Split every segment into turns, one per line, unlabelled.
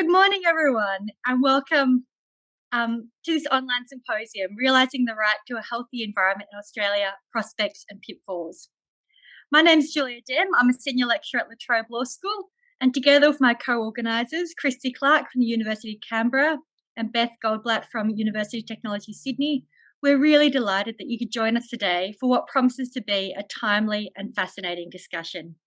Good morning, everyone, and welcome to this online symposium, Realising the Right to a Healthy Environment in Australia, Prospects and Pitfalls. My name is Julia Dem. I'm a Senior Lecturer at La Trobe Law School, and together with my co-organisers, Christy Clark from the University of Canberra and Beth Goldblatt from University of Technology, Sydney, we're really delighted that you could join us today for what promises to be a timely and fascinating discussion.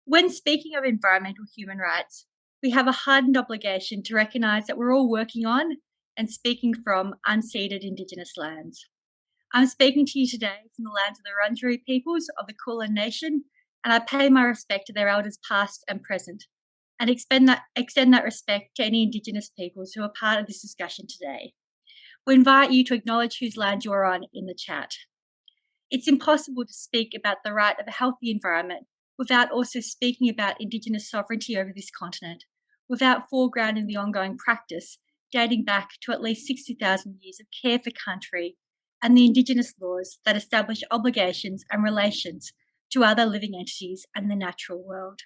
When speaking of environmental human rights, we have a hardened obligation to recognise that we're all working on and speaking from unceded Indigenous lands. I'm speaking to you today from the lands of the Wurundjeri peoples of the Kulin Nation, and I pay my respect to their elders past and present, and extend that respect to any Indigenous peoples who are part of this discussion today. We invite you to acknowledge whose land you're on in the chat. It's impossible to speak about the right of a healthy environment without also speaking about Indigenous sovereignty over this continent, without foregrounding the ongoing practice dating back to at least 60,000 years of care for country and the Indigenous laws that establish obligations and relations to other living entities and the natural world.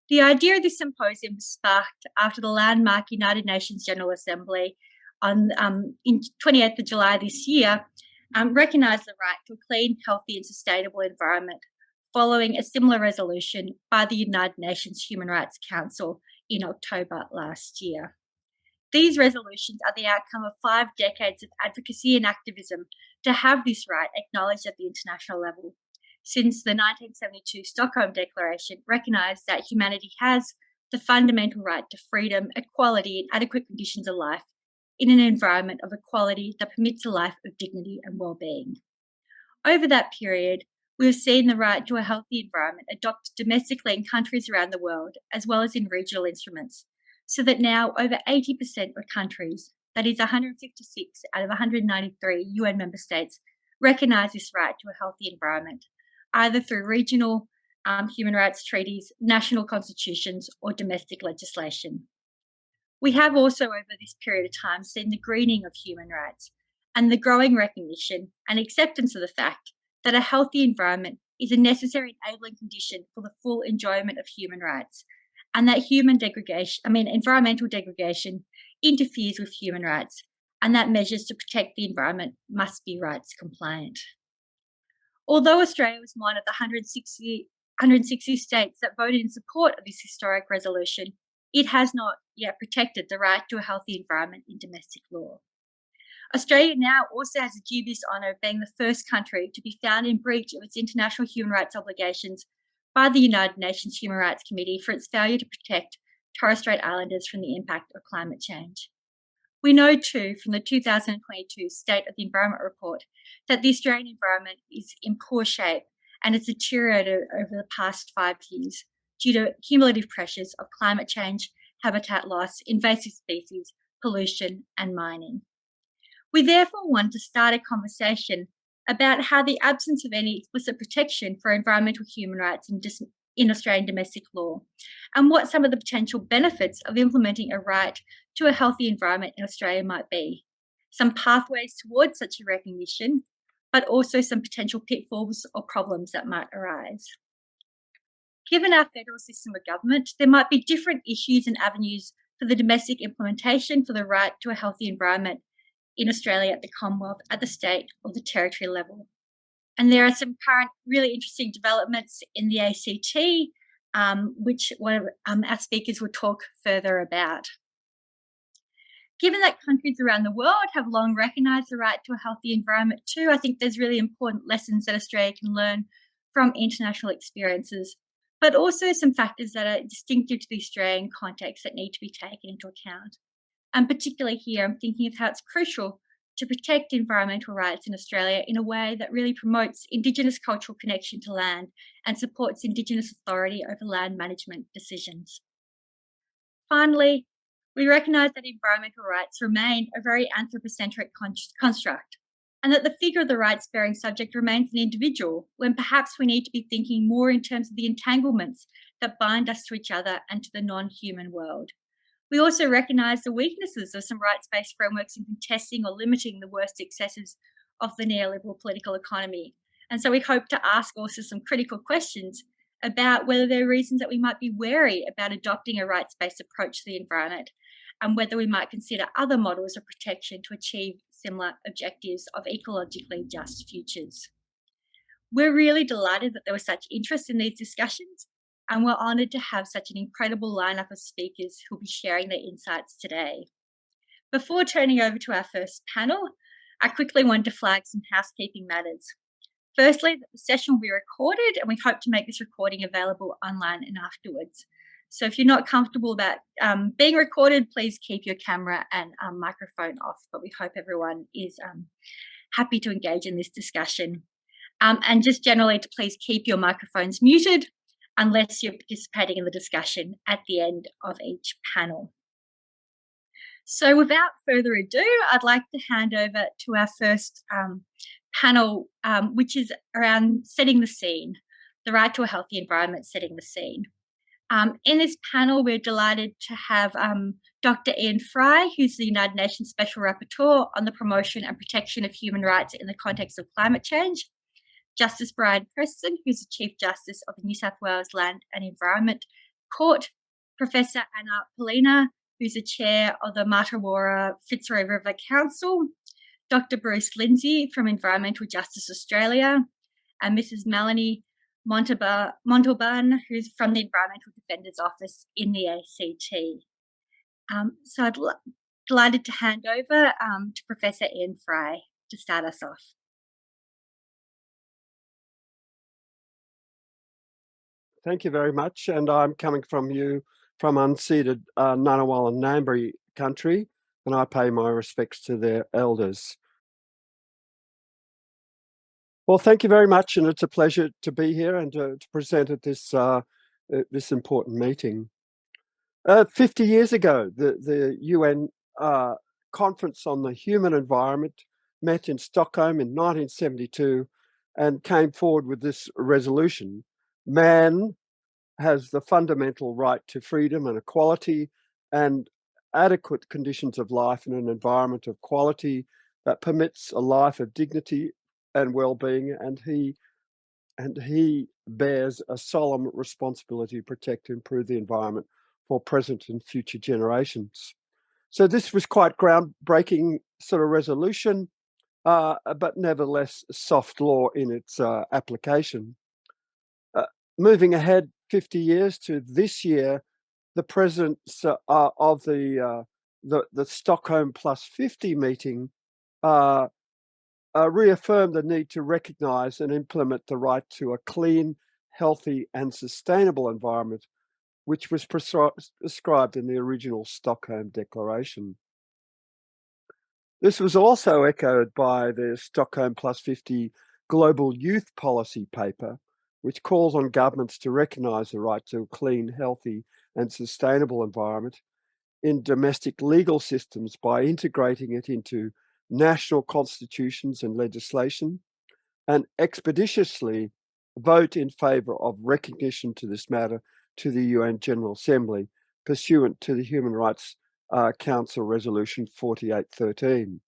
The idea of this symposium was sparked after the landmark United Nations General Assembly in 28th of July this year recognised the right to a clean, healthy and sustainable environment, following a similar resolution by the United Nations Human Rights Council in October last year. These resolutions are the outcome of 5 decades of advocacy and activism to have this right acknowledged at the international level, since the 1972 Stockholm Declaration recognised that humanity has the fundamental right to freedom, equality and adequate conditions of life in an environment of equality that permits a life of dignity and well-being. Over that period, we have seen the right to a healthy environment adopted domestically in countries around the world, as well as in regional instruments, so that now over 80% of countries, that is 156 out of 193 UN member states, recognise this right to a healthy environment, either through regional human rights treaties, national constitutions, or domestic legislation. We have also, over this period of time, seen the greening of human rights and the growing recognition and acceptance of the fact that a healthy environment is a necessary enabling condition for the full enjoyment of human rights, and that environmental degradation interferes with human rights, and that measures to protect the environment must be rights compliant. Although Australia was one of the 160 states that voted in support of this historic resolution, it has not yet protected the right to a healthy environment in domestic law. Australia now also has the dubious honour of being the first country to be found in breach of its international human rights obligations by the United Nations Human Rights Committee for its failure to protect Torres Strait Islanders from the impact of climate change. We know too from the 2022 State of the Environment report that the Australian environment is in poor shape and has deteriorated over the past 5 years due to cumulative pressures of climate change, habitat loss, invasive species, pollution and mining. We therefore want to start a conversation about how the absence of any explicit protection for environmental human rights in Australian domestic law, and what some of the potential benefits of implementing a right to a healthy environment in Australia might be, some pathways towards such a recognition, but also some potential pitfalls or problems that might arise. Given our federal system of government, there might be different issues and avenues for the domestic implementation for the right to a healthy environment in Australia at the Commonwealth, at the state or the territory level. And there are some current really interesting developments in the ACT, which one of our speakers will talk further about. Given that countries around the world have long recognised the right to a healthy environment too, I think there's really important lessons that Australia can learn from international experiences, but also some factors that are distinctive to the Australian context that need to be taken into account. And particularly here, I'm thinking of how it's crucial to protect environmental rights in Australia in a way that really promotes Indigenous cultural connection to land and supports Indigenous authority over land management decisions. Finally, we recognise that environmental rights remain a very anthropocentric construct, and that the figure of the rights-bearing subject remains an individual, when perhaps we need to be thinking more in terms of the entanglements that bind us to each other and to the non-human world. We also recognise the weaknesses of some rights-based frameworks in contesting or limiting the worst excesses of the neoliberal political economy. And so we hope to ask also some critical questions about whether there are reasons that we might be wary about adopting a rights-based approach to the environment, and whether we might consider other models of protection to achieve similar objectives of ecologically just futures. We're really delighted that there was such interest in these discussions, and we're honoured to have such an incredible lineup of speakers who'll be sharing their insights today. Before turning over to our first panel, I quickly wanted to flag some housekeeping matters. Firstly, the session will be recorded, and we hope to make this recording available online and afterwards. So if you're not comfortable about being recorded, please keep your camera and microphone off, but we hope everyone is happy to engage in this discussion. And just generally to please keep your microphones muted unless you're participating in the discussion at the end of each panel. So without further ado, I'd like to hand over to our first panel, which is around setting the scene, the right to a healthy environment, setting the scene. In this panel, we're delighted to have Dr. Ian Fry, who's the United Nations Special Rapporteur on the promotion and protection of human rights in the context of climate change, Justice Brian Preston, who's the Chief Justice of the New South Wales Land and Environment Court, Professor Anna Poelina, who's the Chair of the Martuwarra Fitzroy River Council, Dr. Bruce Lindsay from Environmental Justice Australia, and Mrs. Melanie Montalban, who's from the Environmental Defenders Office in the ACT. So I'd delighted to hand over to Professor Ian Fry to start us off.
Thank you very much, and I'm coming from unceded Ngunnawal and Ngambri country, and I pay my respects to their elders. Well, thank you very much, and it's a pleasure to be here and to present at this important meeting. 50 years ago, the UN Conference on the Human Environment met in Stockholm in 1972 and came forward with this resolution: man has the fundamental right to freedom and equality and adequate conditions of life in an environment of quality that permits a life of dignity and well-being, and he bears a solemn responsibility to protect and improve the environment for present and future generations. So this was quite groundbreaking sort of resolution, but nevertheless soft law in its application. Moving ahead 50 years to this year, the presidents of the Stockholm Plus 50 meeting reaffirmed the need to recognise and implement the right to a clean, healthy and sustainable environment, which was prescribed in the original Stockholm Declaration. This was also echoed by the Stockholm Plus 50 Global Youth Policy paper, which calls on governments to recognise the right to a clean, healthy and sustainable environment in domestic legal systems by integrating it into national constitutions and legislation, and expeditiously vote in favour of recognition to this matter to the UN General Assembly, pursuant to the Human Rights Council Resolution 4813.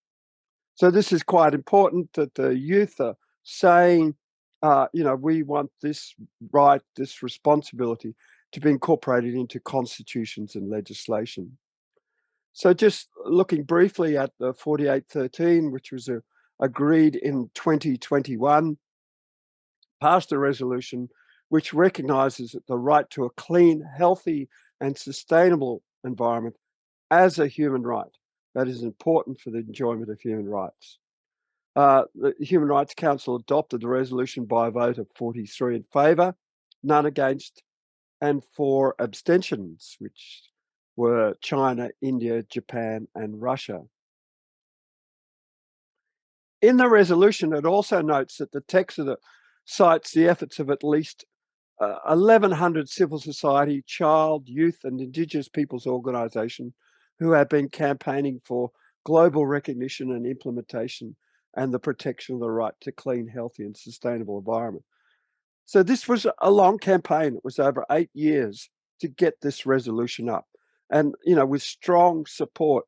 So this is quite important that the youth are saying, we want this right, this responsibility to be incorporated into constitutions and legislation. So just looking briefly at the 4813, which was agreed in 2021, passed a resolution which recognises the right to a clean, healthy and sustainable environment as a human right that is important for the enjoyment of human rights. The Human Rights Council adopted the resolution by a vote of 43 in favour, none against, and 4 abstentions, which were China, India, Japan, and Russia. In the resolution, it also notes that the text of cites the efforts of at least 1,100 civil society, child, youth, and Indigenous peoples organisations who have been campaigning for global recognition and implementation and the protection of the right to clean, healthy, and sustainable environment. So this was a long campaign. It was over 8 years to get this resolution up. And, with strong support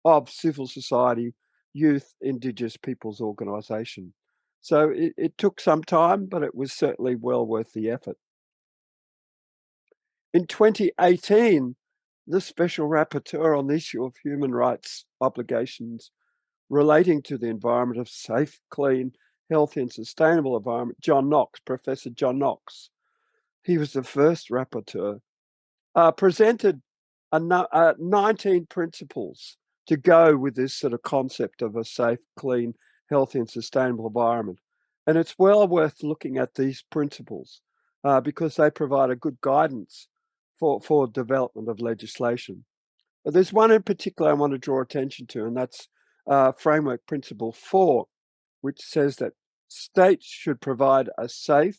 of civil society, youth, Indigenous peoples organisation. So it took some time, but it was certainly well worth the effort. In 2018, the Special Rapporteur on the issue of human rights obligations relating to the environment of safe, clean, healthy and sustainable environment, John Knox, Professor John Knox, he was the first rapporteur, presented 19 principles to go with this sort of concept of a safe, clean, healthy and sustainable environment. And it's well worth looking at these principles because they provide a good guidance for development of legislation. But there's one in particular I want to draw attention to, and that's Framework Principle 4, which says that states should provide a safe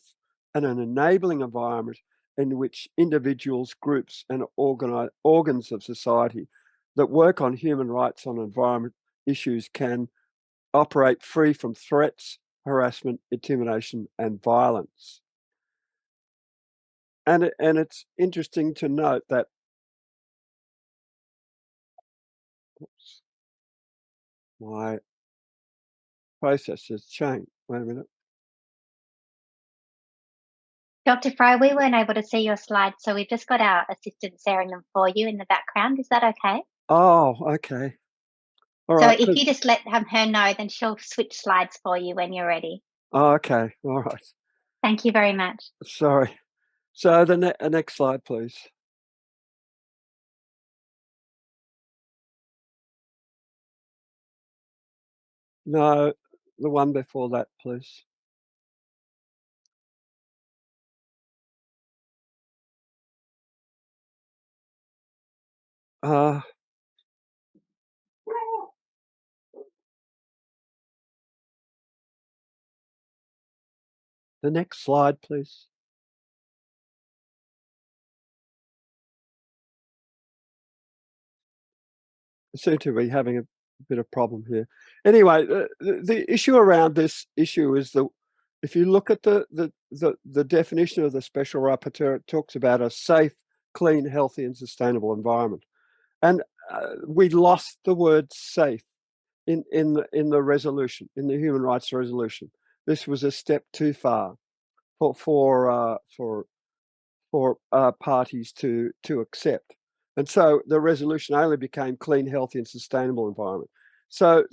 and an enabling environment in which individuals, groups, and organs of society that work on human rights on environment issues can operate free from threats, harassment, intimidation, and violence. And it's interesting to note that my process has changed. Wait a minute.
Dr. Fry, we weren't able to see your slides, so we've just got our assistant sharing them for you in the background. Is that okay?
Oh, okay. All
So
right.
if you just let her know, then she'll switch slides for you when you're ready.
Oh, okay. All right.
Thank you very much.
Sorry. So the next slide, please. No, the one before that, please. The next slide, please. I seem to be having a bit of problem here. Anyway, the issue around this issue is if you look at the definition of the Special Rapporteur, it talks about a safe, clean, healthy, and sustainable environment. And we lost the word safe in the resolution, in the human rights resolution. This was a step too far for parties to accept. And so the resolution only became clean, healthy, and sustainable environment. So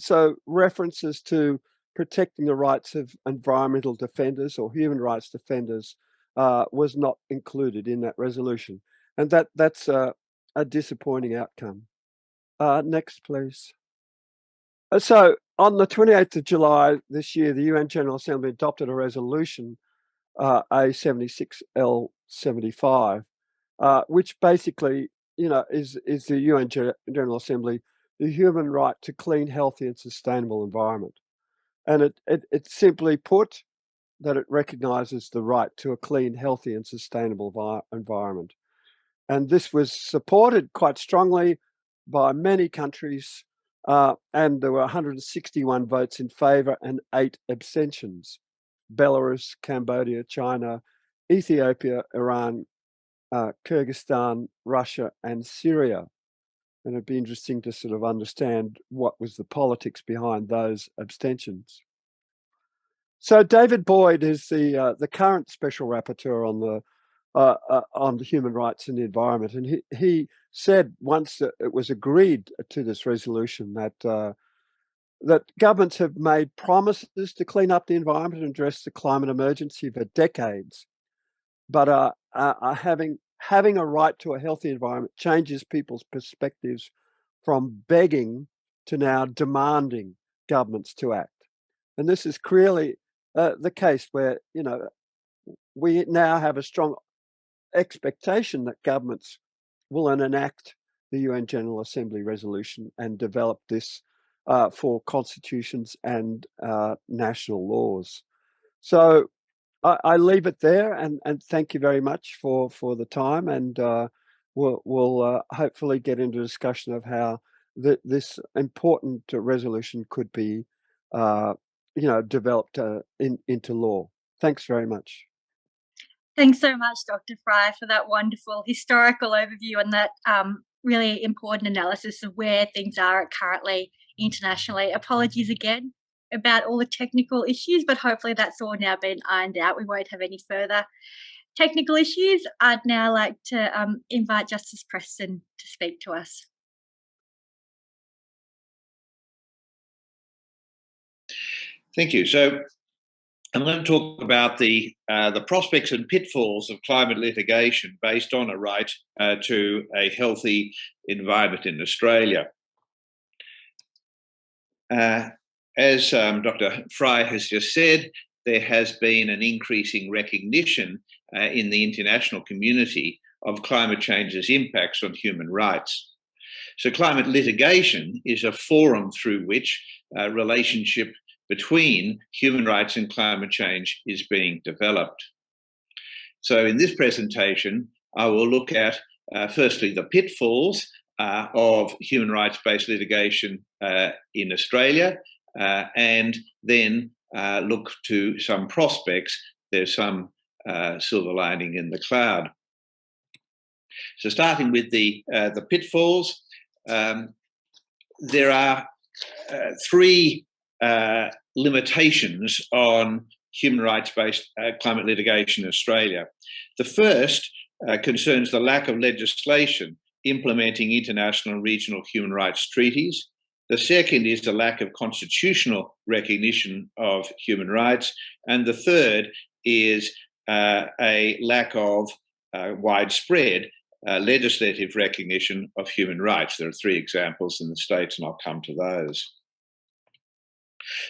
references to protecting the rights of environmental defenders or human rights defenders was not included in that resolution. And that's a disappointing outcome. Next, please. So on the 28th of July this year, the UN General Assembly adopted a resolution, A76L75, which basically, is the UN General Assembly, the human right to clean, healthy, and sustainable environment. And it simply put that it recognises the right to a clean, healthy, and sustainable environment. And this was supported quite strongly by many countries, and there were 161 votes in favour and 8 abstentions. Belarus, Cambodia, China, Ethiopia, Iran, Kyrgyzstan, Russia, and Syria. And it'd be interesting to sort of understand what was the politics behind those abstentions. So David Boyd is the current Special Rapporteur on the human rights and the environment, and he said once that it was agreed to this resolution that that governments have made promises to clean up the environment and address the climate emergency for decades, but having a right to a healthy environment changes people's perspectives from begging to now demanding governments to act. And this is clearly the case where, we now have a strong expectation that governments will enact the UN General Assembly resolution and develop this for constitutions and national laws. So I leave it there and thank you very much for the time, and we'll hopefully get into a discussion of how this important resolution could be developed into law. Thanks very much.
Thanks so much, Dr. Fry, for that wonderful historical overview and that really important analysis of where things are currently internationally. Apologies again about all the technical issues, but hopefully that's all now been ironed out. We won't have any further technical issues, I'd now like to invite Justice Preston to speak to us.
Thank you. So I'm going to talk about the prospects and pitfalls of climate litigation based on a right to a healthy environment in Australia. As Dr. Fry has just said, there has been an increasing recognition in the international community of climate change's impacts on human rights. So climate litigation is a forum through which a relationship between human rights and climate change is being developed. So in this presentation, I will look at, firstly, the pitfalls of human rights-based litigation in Australia, and then look to some prospects. There's some silver lining in the cloud. So starting with the pitfalls, there are three limitations on human rights-based climate litigation in Australia. The first concerns the lack of legislation implementing international and regional human rights treaties. The second is the lack of constitutional recognition of human rights. And the third is a lack of widespread legislative recognition of human rights. There are three examples in the States, and I'll come to those.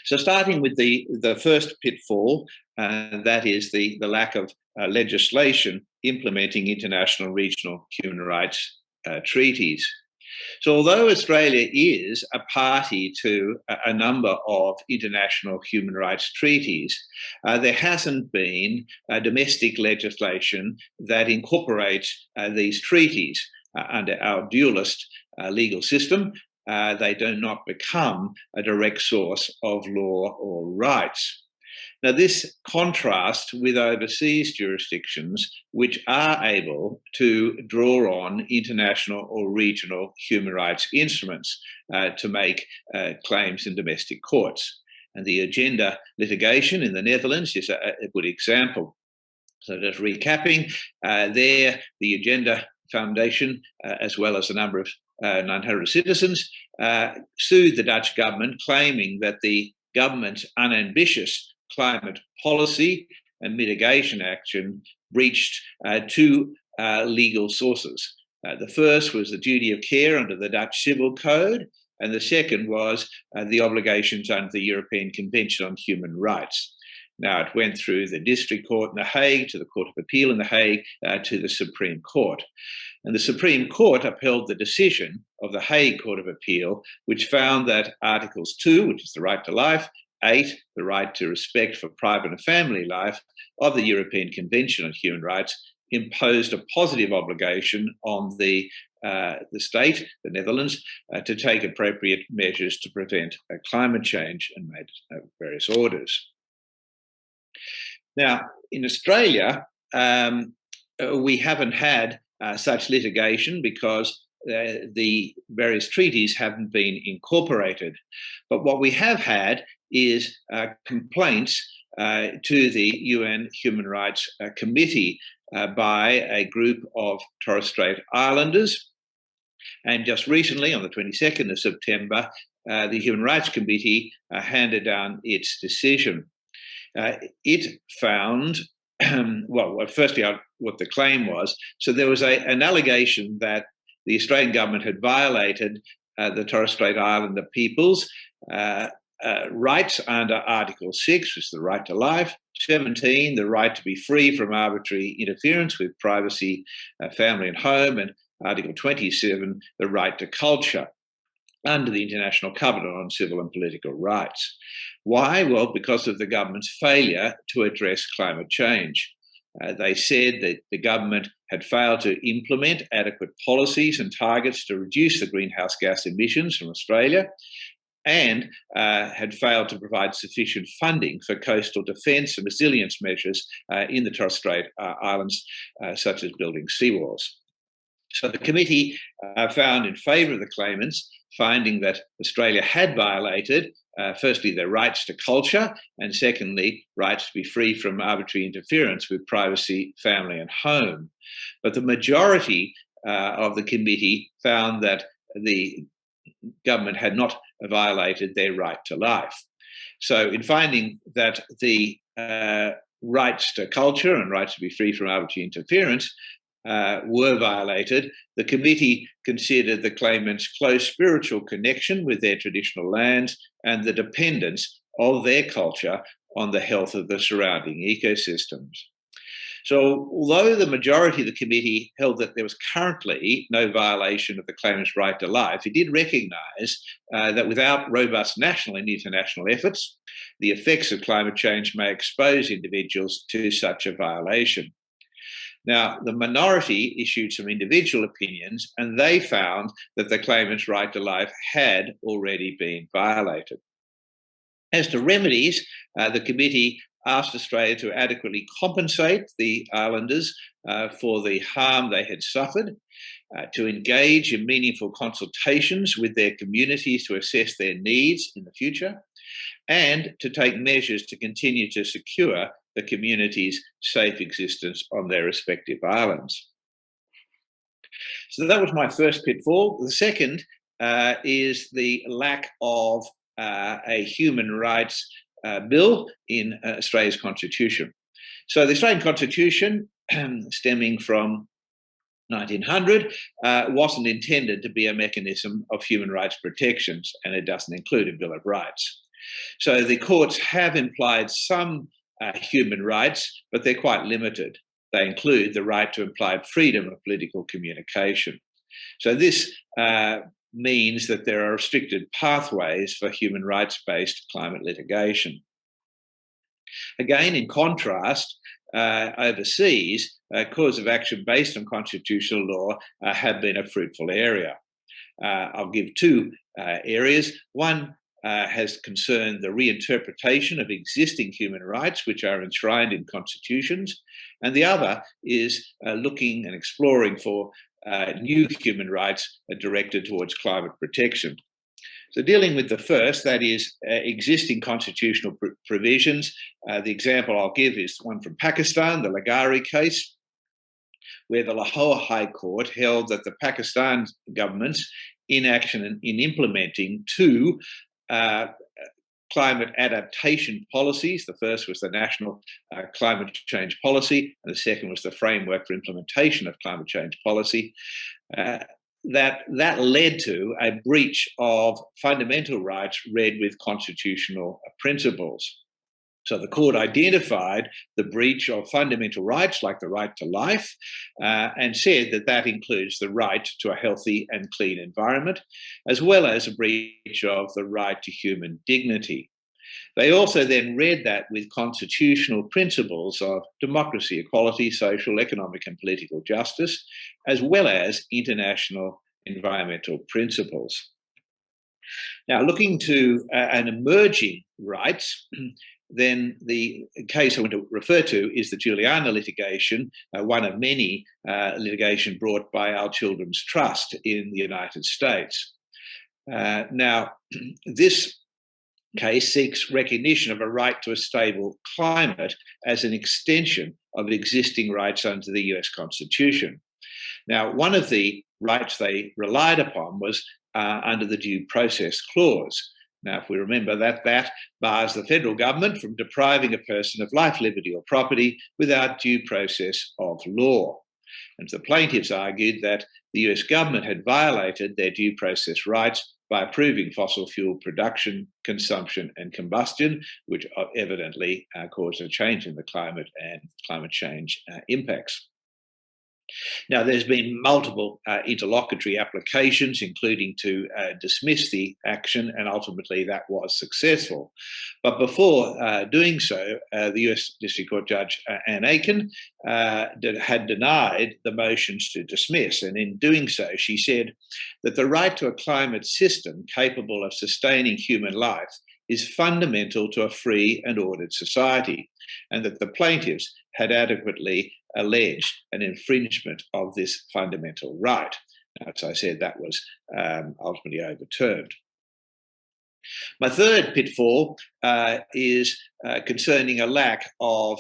So starting with the first pitfall, that is the lack of legislation implementing international regional human rights treaties. So although Australia is a party to a number of international human rights treaties, there hasn't been domestic legislation that incorporates these treaties under our dualist legal system. They do not become a direct source of law or rights. Now, this contrasts with overseas jurisdictions which are able to draw on international or regional human rights instruments to make claims in domestic courts. And the Agenda litigation in the Netherlands is a good example. So just recapping, there the Agenda Foundation, as well as a number of 900 citizens, sued the Dutch government, claiming that the government's unambitious climate policy and mitigation action breached two legal sources. The first was the duty of care under the Dutch Civil Code, and the second was the obligations under the European Convention on Human Rights. Now, it went through the District Court in The Hague, to the Court of Appeal in The Hague, to the Supreme Court. And the Supreme Court upheld the decision of the Hague Court of Appeal, which found that Articles 2, which is the right to life, 8, the right to respect for private and family life of the European Convention on Human Rights, imposed a positive obligation on the state, the Netherlands, to take appropriate measures to prevent climate change, and made various orders. Now, in Australia, we haven't had such litigation because the various treaties haven't been incorporated. But what we have had is complaints to the UN Human Rights Committee by a group of Torres Strait Islanders. And just recently, on the 22nd of September, the Human Rights Committee handed down its decision. It found, well, firstly, what the claim was. So there was an allegation that the Australian government had violated the Torres Strait Islander people's rights under Article 6, which is the right to life, 17, the right to be free from arbitrary interference with privacy, family and home, and Article 27, the right to culture, under the International Covenant on Civil and Political Rights. Why? Well, because of the government's failure to address climate change. They said that the government had failed to implement adequate policies and targets to reduce the greenhouse gas emissions from Australia, and had failed to provide sufficient funding for coastal defence and resilience measures in the Torres Strait Islands, such as building seawalls. So the committee found in favour of the claimants, finding that Australia had violated firstly, their rights to culture, and secondly, rights to be free from arbitrary interference with privacy, family, and home. But the majority of the committee found that the government had not violated their right to life. So, in finding that the rights to culture and rights to be free from arbitrary interference were violated, the committee considered the claimants' close spiritual connection with their traditional lands and the dependence of their culture on the health of the surrounding ecosystems. So, although the majority of the committee held that there was currently no violation of the claimant's right to life, it did recognise that without robust national and international efforts, the effects of climate change may expose individuals to such a violation. Now, the minority issued some individual opinions, and they found that the claimant's right to life had already been violated. As to remedies, the committee asked Australia to adequately compensate the islanders for the harm they had suffered, to engage in meaningful consultations with their communities to assess their needs in the future, and to take measures to continue to secure the community's safe existence on their respective islands. So that was my first pitfall. The second is the lack of a human rights bill in Australia's constitution. So the Australian constitution, stemming from 1900, wasn't intended to be a mechanism of human rights protections, and it doesn't include a Bill of Rights. So the courts have implied some human rights, but they're quite limited. They include the right to implied freedom of political communication. So this means that there are restricted pathways for human rights-based climate litigation. Again, in contrast, overseas, cause of action based on constitutional law have been a fruitful area. I'll give two areas. One has concerned the reinterpretation of existing human rights, which are enshrined in constitutions, and the other is looking and exploring for new human rights directed towards climate protection. So dealing with the first, that is existing constitutional provisions, the example I'll give is one from Pakistan, the Laghari case, where the Lahore High Court held that the Pakistan government's inaction in implementing two climate adaptation policies. The first was the National Climate Change Policy, and the second was the Framework for Implementation of Climate Change Policy. That led to a breach of fundamental rights read with constitutional principles. So the court identified the breach of fundamental rights like the right to life and said that that includes the right to a healthy and clean environment, as well as a breach of the right to human dignity. They also then read that with constitutional principles of democracy, equality, social, economic and political justice, as well as international environmental principles. Now, looking to an emerging rights, then the case I want to refer to is the Juliana litigation, one of many litigation brought by Our Children's Trust in the United States. Now, this case seeks recognition of a right to a stable climate as an extension of existing rights under the US Constitution. Now, one of the rights they relied upon was under the Due Process Clause. Now, if we remember that bars the federal government from depriving a person of life, liberty or property without due process of law. And the plaintiffs argued that the US government had violated their due process rights by approving fossil fuel production, consumption and combustion, which evidently caused a change in the climate and climate change impacts. Now, there's been multiple interlocutory applications, including to dismiss the action, and ultimately that was successful. But before doing so, the US District Court Judge Anne Aiken had denied the motions to dismiss. And in doing so, she said that the right to a climate system capable of sustaining human life is fundamental to a free and ordered society, and that the plaintiffs had adequately alleged an infringement of this fundamental right. Now, as I said, that was ultimately overturned. My third pitfall is concerning a lack of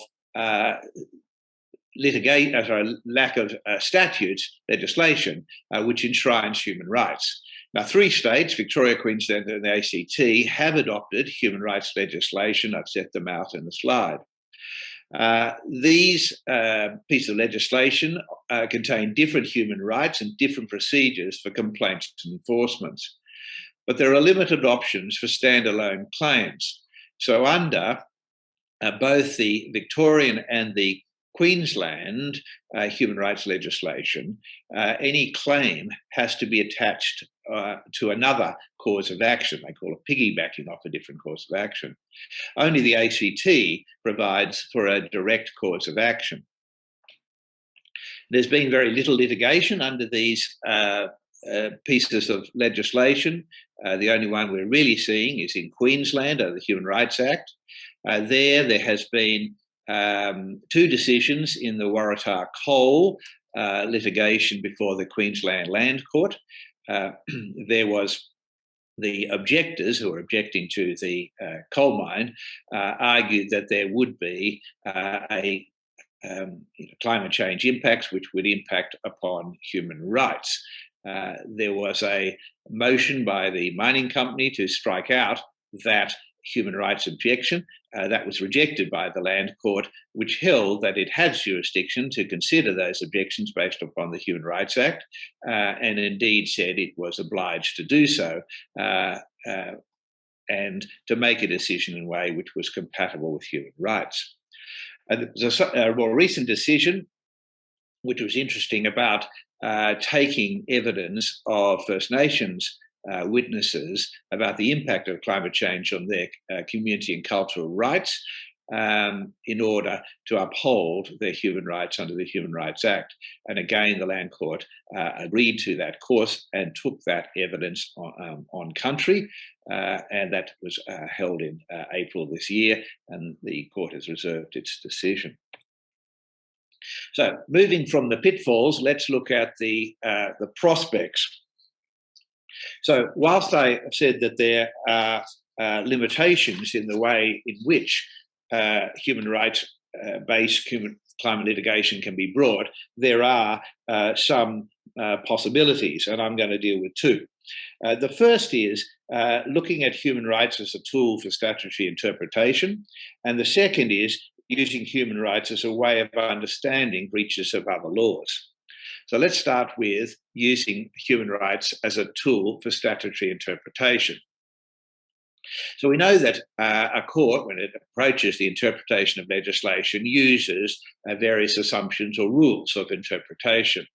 lack of statutes, legislation, which enshrines human rights. Now, 3 states, Victoria, Queensland and the ACT, have adopted human rights legislation. I've set them out in the slide. These pieces of legislation contain different human rights and different procedures for complaints and enforcements. But there are limited options for standalone claims. So under both the Victorian and the Queensland human rights legislation, any claim has to be attached to another cause of action. They call it piggybacking off a different cause of action. Only the ACT provides for a direct cause of action. There's been very little litigation under these pieces of legislation. The only one we're really seeing is in Queensland under the Human Rights Act. There has been 2 decisions in the Waratah coal litigation before the Queensland Land Court. There was the objectors who were objecting to the coal mine argued that there would be climate change impacts which would impact upon human rights. There was a motion by the mining company to strike out that human rights objection. That was rejected by the Land Court, which held that it had jurisdiction to consider those objections based upon the Human Rights Act, and indeed said it was obliged to do so and to make a decision in a way which was compatible with human rights. There's a more recent decision, which was interesting, about taking evidence of First Nations witnesses about the impact of climate change on their community and cultural rights in order to uphold their human rights under the Human Rights Act. And again, the Land Court agreed to that course and took that evidence on country, and that was held in April this year, and the court has reserved its decision. So moving from the pitfalls, let's look at the prospects. So whilst I have said that there are limitations in the way in which human rights-based climate litigation can be brought, there are some possibilities, and I'm going to deal with 2. The first is looking at human rights as a tool for statutory interpretation, and the second is using human rights as a way of understanding breaches of other laws. So let's start with using human rights as a tool for statutory interpretation. So we know that a court, when it approaches the interpretation of legislation, uses various assumptions or rules of interpretation.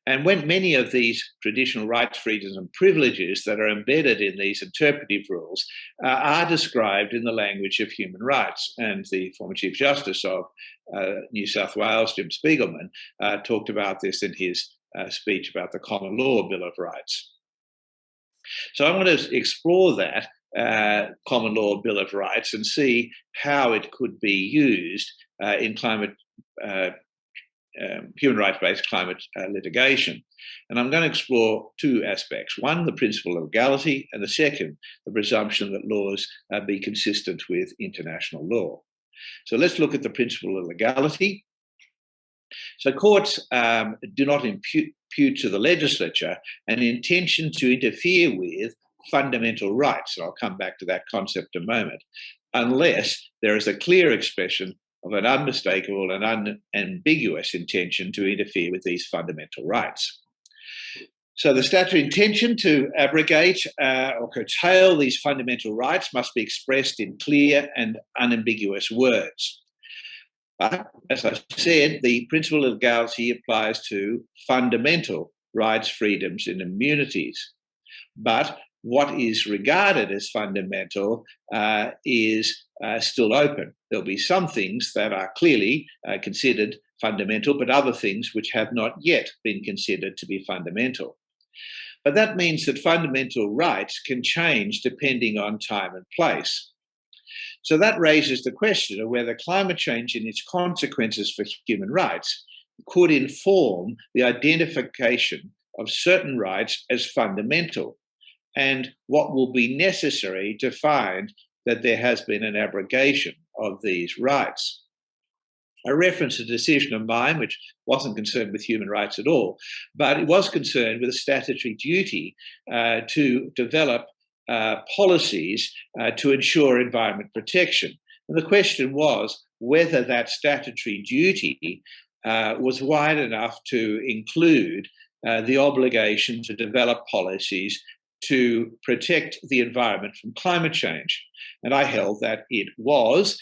And when many of these traditional rights, freedoms and privileges that are embedded in these interpretive rules are described in the language of human rights, and the former Chief Justice of New South Wales, Jim Spiegelman, talked about this in his speech about the Common Law Bill of Rights. So I want to explore that Common Law Bill of Rights and see how it could be used in human rights-based climate litigation. And I'm going to explore 2 aspects. One, the principle of legality, and the second, the presumption that laws be consistent with international law. So let's look at the principle of legality. So courts do not impute to the legislature an intention to interfere with fundamental rights, and I'll come back to that concept in a moment, unless there is a clear expression of an unmistakable and unambiguous intention to interfere with these fundamental rights. So the statutory intention to abrogate or curtail these fundamental rights must be expressed in clear and unambiguous words. But, as I said, the principle of legality applies to fundamental rights, freedoms and immunities. But what is regarded as fundamental is still open. There'll be some things that are clearly considered fundamental, but other things which have not yet been considered to be fundamental. But that means that fundamental rights can change depending on time and place. So that raises the question of whether climate change and its consequences for human rights could inform the identification of certain rights as fundamental, and what will be necessary to find that there has been an abrogation of these rights. I referenced a decision of mine which wasn't concerned with human rights at all, but it was concerned with a statutory duty to develop policies to ensure environment protection. And the question was whether that statutory duty was wide enough to include the obligation to develop policies to protect the environment from climate change. And I held that it was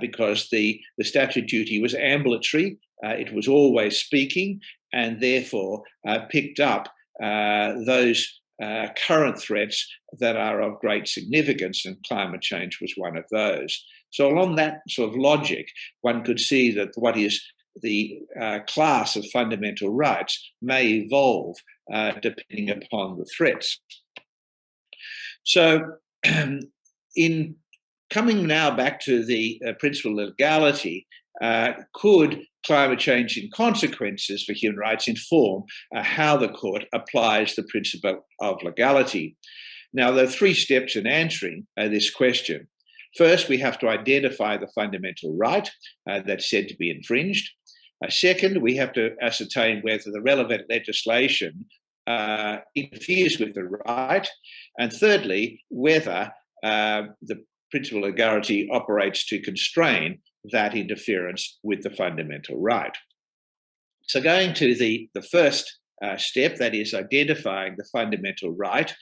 because the statutory duty was ambulatory, it was always speaking, and therefore picked up those current threats that are of great significance, and climate change was one of those. So along that sort of logic, one could see that what is the class of fundamental rights may evolve depending upon the threats. So in coming now back to the principle of legality, could climate change and consequences for human rights inform how the court applies the principle of legality? Now, there are three steps in answering this question. First, we have to identify the fundamental right that's said to be infringed. Second, we have to ascertain whether the relevant legislation interferes with the right. And thirdly, whether the principle of legality operates to constrain that interference with the fundamental right. So going to the first step, that is identifying the fundamental right,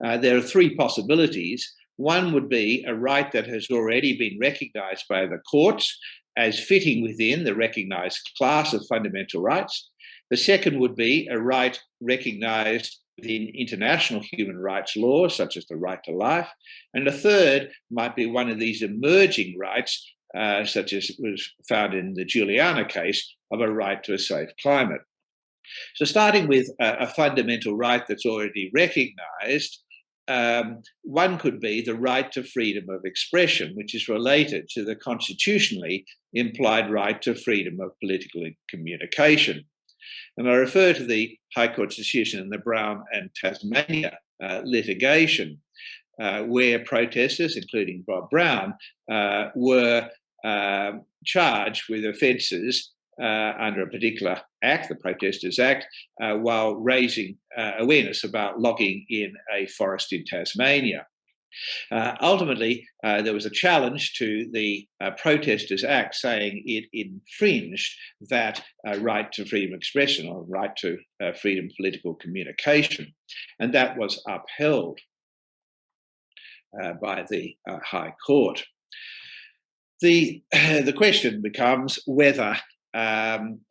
there are three possibilities. One would be a right that has already been recognised by the courts as fitting within the recognised class of fundamental rights. The second would be a right recognised within international human rights law, such as the right to life. And the third might be one of these emerging rights, such as was found in the Juliana case, of a right to a safe climate. So starting with a fundamental right that's already recognised, one could be the right to freedom of expression, which is related to the constitutionally implied right to freedom of political communication. And I refer to the High Court's decision in the Brown and Tasmania litigation, where protesters, including Bob Brown, were charged with offences under a particular act, the Protesters Act, while raising awareness about logging in a forest in Tasmania. Ultimately, there was a challenge to the Protesters Act saying it infringed that right to freedom of expression or right to freedom of political communication, and that was upheld by the High Court. The question becomes whether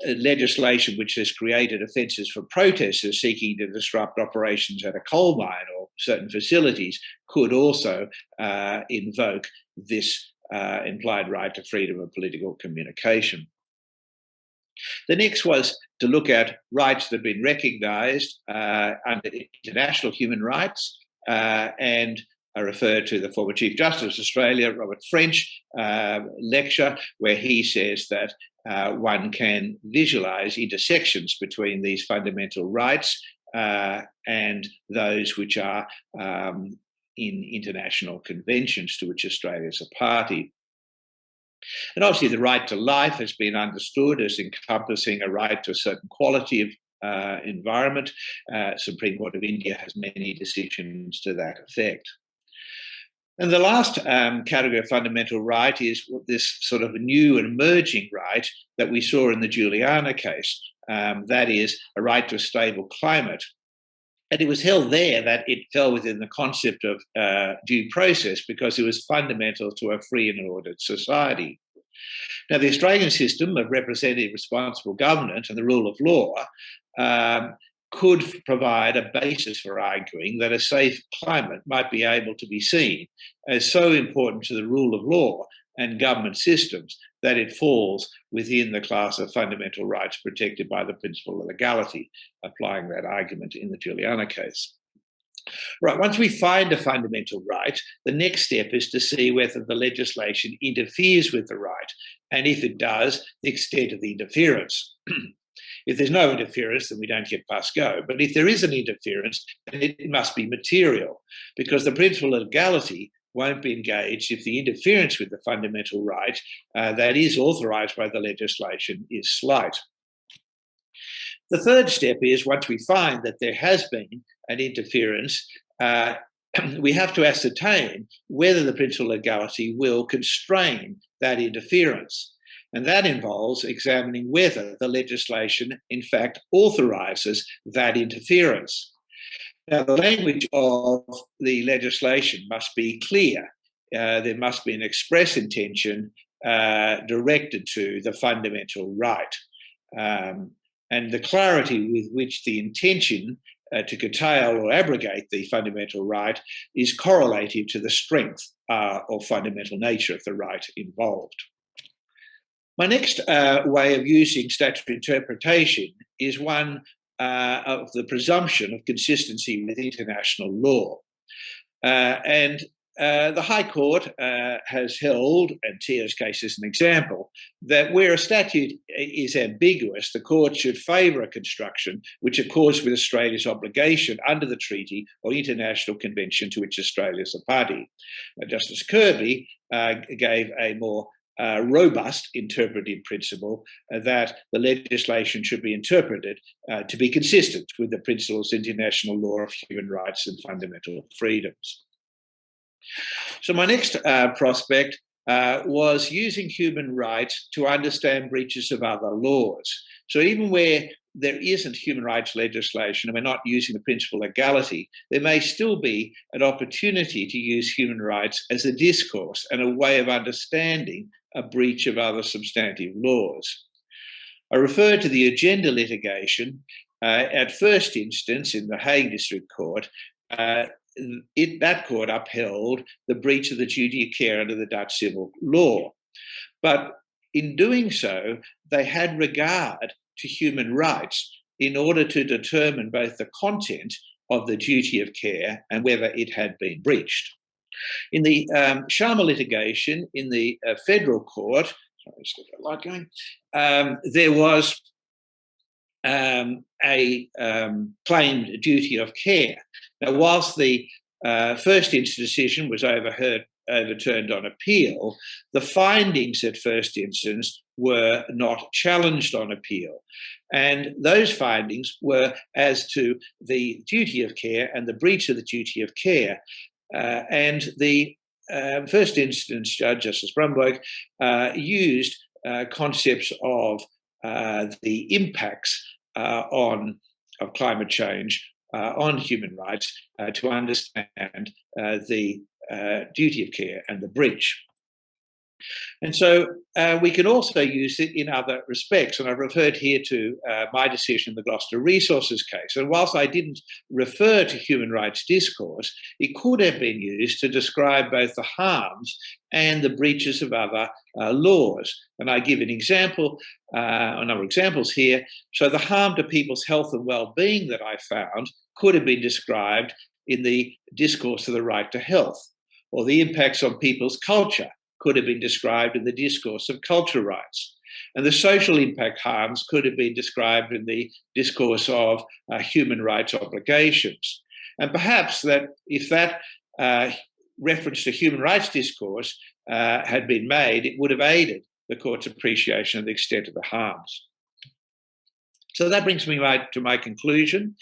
legislation which has created offences for protesters seeking to disrupt operations at a coal mine or certain facilities could also invoke this implied right to freedom of political communication. The next was to look at rights that have been recognised under international human rights, and I refer to the former Chief Justice of Australia, Robert French, lecture, where he says that one can visualise intersections between these fundamental rights and those which are in international conventions to which Australia is a party. And obviously the right to life has been understood as encompassing a right to a certain quality of environment. Supreme Court of India has many decisions to that effect. And the last category of fundamental right is this sort of new and emerging right that we saw in the Juliana case. That is a right to a stable climate. And it was held there that it fell within the concept of due process because it was fundamental to a free and ordered society. Now, the Australian system of representative responsible government and the rule of law could provide a basis for arguing that a safe climate might be able to be seen as so important to the rule of law and government systems that it falls within the class of fundamental rights protected by the principle of legality, applying that argument in the Juliana case. Right, once we find a fundamental right, the next step is to see whether the legislation interferes with the right, and if it does, the extent of the interference. If there's no interference, then we don't get past go. But if there is an interference, then it must be material, because the principle of legality won't be engaged if the interference with the fundamental right that is authorised by the legislation is slight. The third step is, once we find that there has been an interference, we have to ascertain whether the principle of legality will constrain that interference. And that involves examining whether the legislation, in fact, authorises that interference. Now, the language of the legislation must be clear. There must be an express intention directed to the fundamental right. And the clarity with which the intention to curtail or abrogate the fundamental right is correlative to the strength or fundamental nature of the right involved. My next way of using statutory interpretation is one of the presumption of consistency with international law. The High Court has held, and Tio's case is an example, that where a statute is ambiguous, the court should favour a construction which accords with Australia's obligation under the treaty or international convention to which Australia is a party. Justice Kirby gave a more robust interpretive principle that the legislation should be interpreted to be consistent with the principles of international law of human rights and fundamental freedoms. So my next prospect was using human rights to understand breaches of other laws. So even where there isn't human rights legislation and we're not using the principle of legality, there may still be an opportunity to use human rights as a discourse and a way of understanding a breach of other substantive laws. I refer to the agenda litigation at first instance in the Hague District Court. That court upheld the breach of the duty of care under the Dutch civil law. But in doing so, they had regard to human rights in order to determine both the content of the duty of care and whether it had been breached. In the Sharma litigation in the federal court, sorry, let's get that light going, there was a claimed duty of care. Now, whilst the first instance decision was overturned on appeal, the findings at first instance were not challenged on appeal. And those findings were as to the duty of care and the breach of the duty of care. And the first instance judge, Justice Brumberg, used concepts of the impacts of climate change on human rights to understand the duty of care and the breach. And so we can also use it in other respects. And I've referred here to my decision in the Gloucester Resources case. And whilst I didn't refer to human rights discourse, it could have been used to describe both the harms and the breaches of other laws. And I give an example, a number of examples here. So the harm to people's health and well-being that I found could have been described in the discourse of the right to health, or the impacts on people's culture could have been described in the discourse of cultural rights. And the social impact harms could have been described in the discourse of human rights obligations. And perhaps that if that reference to human rights discourse had been made, it would have aided the court's appreciation of the extent of the harms. So that brings me to my conclusion.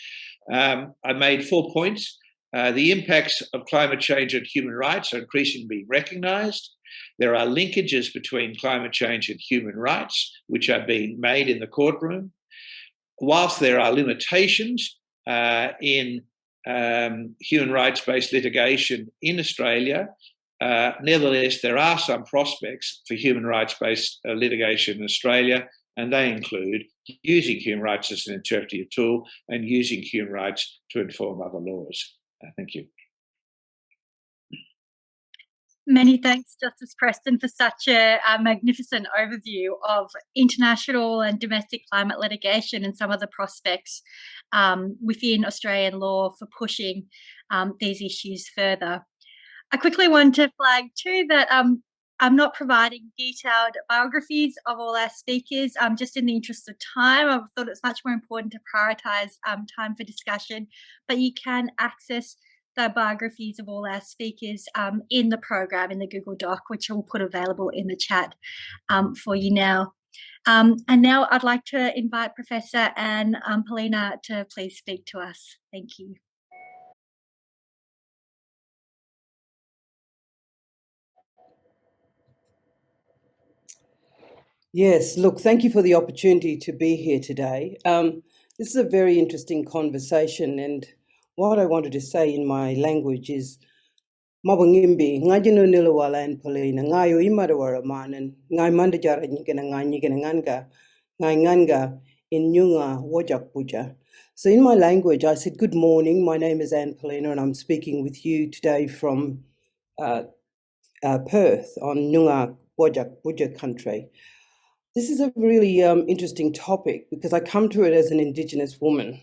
I made 4 points. The impacts of climate change on human rights are increasingly being recognised. There are linkages between climate change and human rights, which are being made in the courtroom. Whilst there are limitations in human rights-based litigation in Australia, nevertheless, there are some prospects for human rights-based litigation in Australia, and they include using human rights as an interpretive tool and using human rights to inform other laws. Thank you.
Many thanks, Justice Preston, for such a magnificent overview of international and domestic climate litigation and some of the prospects within Australian law for pushing these issues further. I quickly want to flag too that I'm not providing detailed biographies of all our speakers, just in the interest of time. I thought it's much more important to prioritise time for discussion, but you can access the biographies of all our speakers in the program, in the Google Doc, which I will put available in the chat for you now. And now I'd like to invite Professor Anne Poelina to please speak to us. Thank you.
Yes, look, thank you for the opportunity to be here today. This is a very interesting conversation, and what I wanted to say in my language is Mabangimbi, ngajino nilawala and Polina, ngayo imadawara manan, ngai mandajara nganga, ngai nganga in Nyunga Wajak Puja. So in my language, I said, good morning, my name is Anne Poelina, and I'm speaking with you today from Perth on Nyunga Wajak Puja country. This is a really interesting topic because I come to it as an Indigenous woman.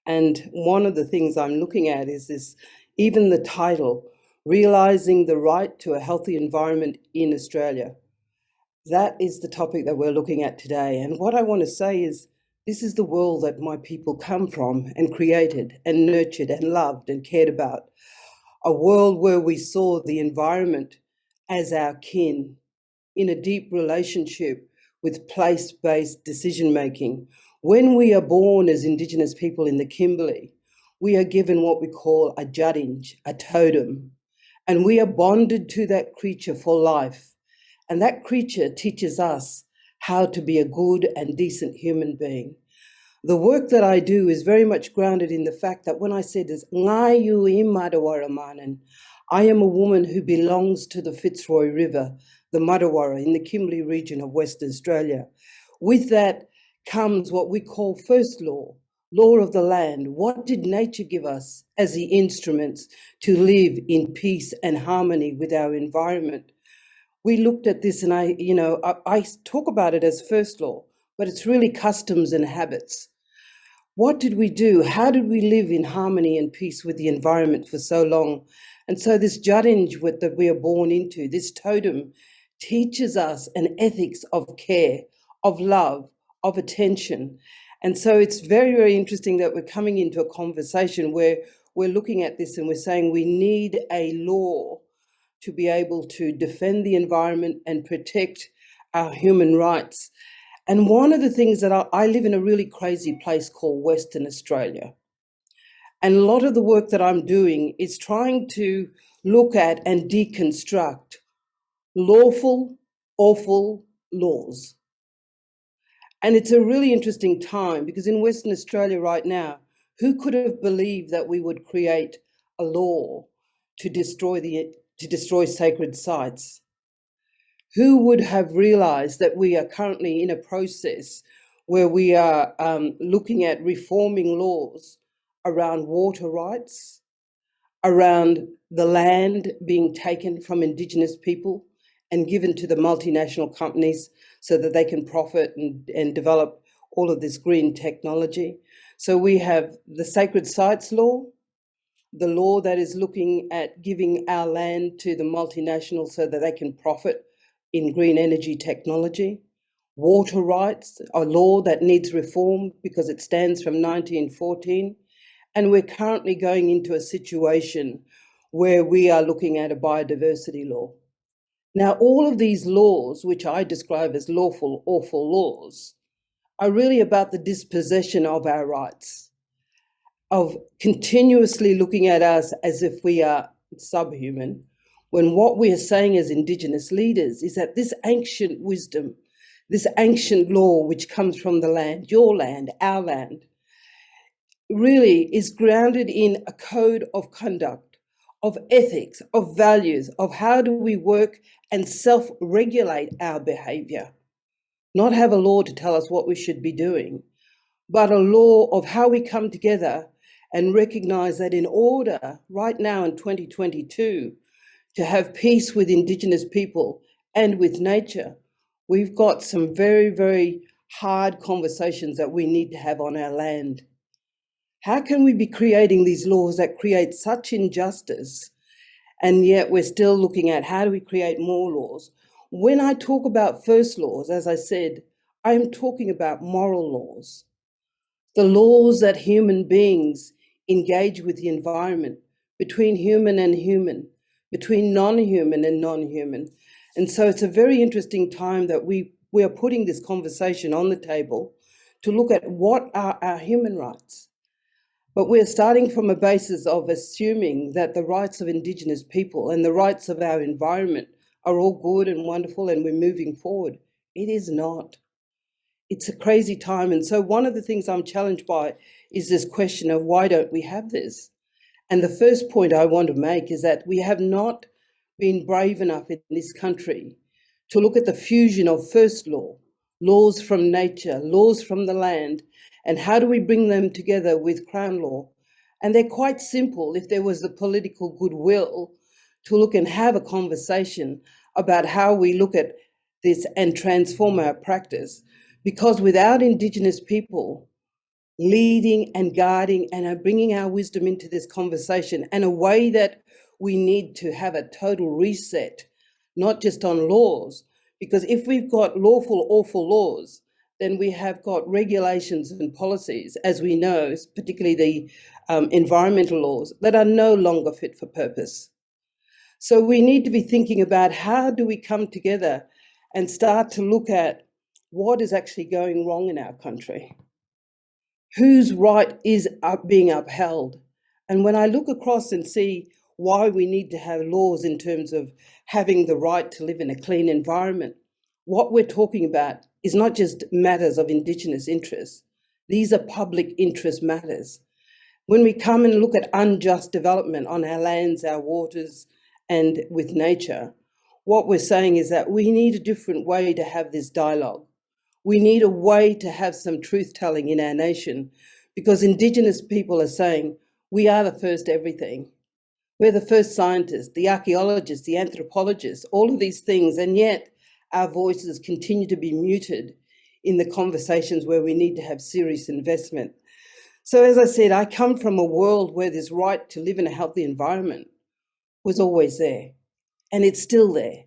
And one of the things I'm looking at is this, even the title, Realising the Right to a Healthy Environment in Australia. That is the topic that we're looking at today. And what I want to say is, this is the world that my people come from and created and nurtured and loved and cared about. A world where we saw the environment as our kin in a deep relationship with place-based decision-making. When we are born as Indigenous people in the Kimberley, we are given what we call a jadinj, a totem, and we are bonded to that creature for life. And that creature teaches us how to be a good and decent human being. The work that I do is very much grounded in the fact that when I said this, Ngayu imadawara, I am a woman who belongs to the Fitzroy River, the Mudawarra in the Kimberley region of Western Australia. With that comes what we call first law, law of the land. What did nature give us as the instruments to live in peace and harmony with our environment? We looked at this, and I talk about it as first law, but it's really customs and habits. What did we do? How did we live in harmony and peace with the environment for so long? And so this jadinj that we are born into, this totem, teaches us an ethics of care, of love, of attention. And so it's very, very interesting that we're coming into a conversation where we're looking at this and we're saying we need a law to be able to defend the environment and protect our human rights. And one of the things that I live in a really crazy place called Western Australia. And a lot of the work that I'm doing is trying to look at and deconstruct lawful, awful laws. And it's a really interesting time because in Western Australia right now, who could have believed that we would create a law to destroy sacred sites? Who would have realised that we are currently in a process where we are looking at reforming laws around water rights, around the land being taken from Indigenous people and given to the multinational companies so that they can profit and develop all of this green technology. So we have the Sacred Sites Law, the law that is looking at giving our land to the multinationals so that they can profit in green energy technology. Water rights, a law that needs reform because it stands from 1914. And we're currently going into a situation where we are looking at a biodiversity law. Now, all of these laws, which I describe as lawful, awful laws, are really about the dispossession of our rights, of continuously looking at us as if we are subhuman, when what we are saying as Indigenous leaders is that this ancient wisdom, this ancient law which comes from the land, your land, our land, really is grounded in a code of conduct, of ethics, of values, of how do we work and self-regulate our behaviour. Not have a law to tell us what we should be doing, but a law of how we come together and recognise that in order, right now in 2022, to have peace with Indigenous people and with nature, we've got some very, very hard conversations that we need to have on our land. How can we be creating these laws that create such injustice, and yet we're still looking at how do we create more laws? When I talk about first laws, as I said, I am talking about moral laws, the laws that human beings engage with the environment, between human and human, between non-human and non-human. And so it's a very interesting time that we are putting this conversation on the table to look at what are our human rights. But we're starting from a basis of assuming that the rights of Indigenous people and the rights of our environment are all good and wonderful and we're moving forward. It is not. It's a crazy time. And so one of the things I'm challenged by is this question of why don't we have this? And the first point I want to make is that we have not been brave enough in this country to look at the fusion of first law, laws from nature, laws from the land, and how do we bring them together with Crown law? And they're quite simple if there was the political goodwill to look and have a conversation about how we look at this and transform our practice. Because without Indigenous people leading and guiding and bringing our wisdom into this conversation, and a way that we need to have a total reset, not just on laws, because if we've got lawful, awful laws, then we have got regulations and policies, as we know, particularly the environmental laws, that are no longer fit for purpose. So we need to be thinking about how do we come together and start to look at what is actually going wrong in our country. Whose right is being upheld? And when I look across and see why we need to have laws in terms of having the right to live in a clean environment, what we're talking about is not just matters of Indigenous interests. These are public interest matters. When we come and look at unjust development on our lands, our waters, and with nature, what we're saying is that we need a different way to have this dialogue. We need a way to have some truth-telling in our nation, because Indigenous people are saying, we are the first everything. We're the first scientists, the archaeologists, the anthropologists, all of these things, and yet our voices continue to be muted in the conversations where we need to have serious investment. So as I said, I come from a world where this right to live in a healthy environment was always there, and it's still there.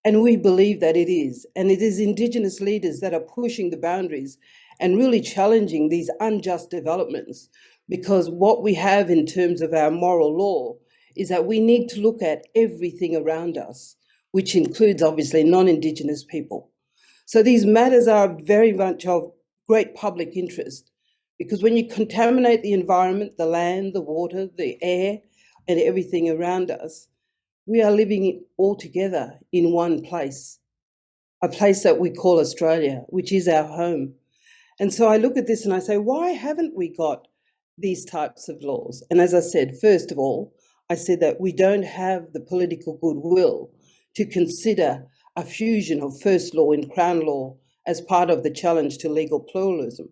And we believe that it is. And it is Indigenous leaders that are pushing the boundaries and really challenging these unjust developments, because what we have in terms of our moral law is that we need to look at everything around us, which includes obviously non-Indigenous people. So these matters are very much of great public interest, because when you contaminate the environment, the land, the water, the air, and everything around us, we are living all together in one place, a place that we call Australia, which is our home. And so I look at this and I say, why haven't we got these types of laws? And as I said, first of all, I said that we don't have the political goodwill to consider a fusion of first law and Crown law as part of the challenge to legal pluralism.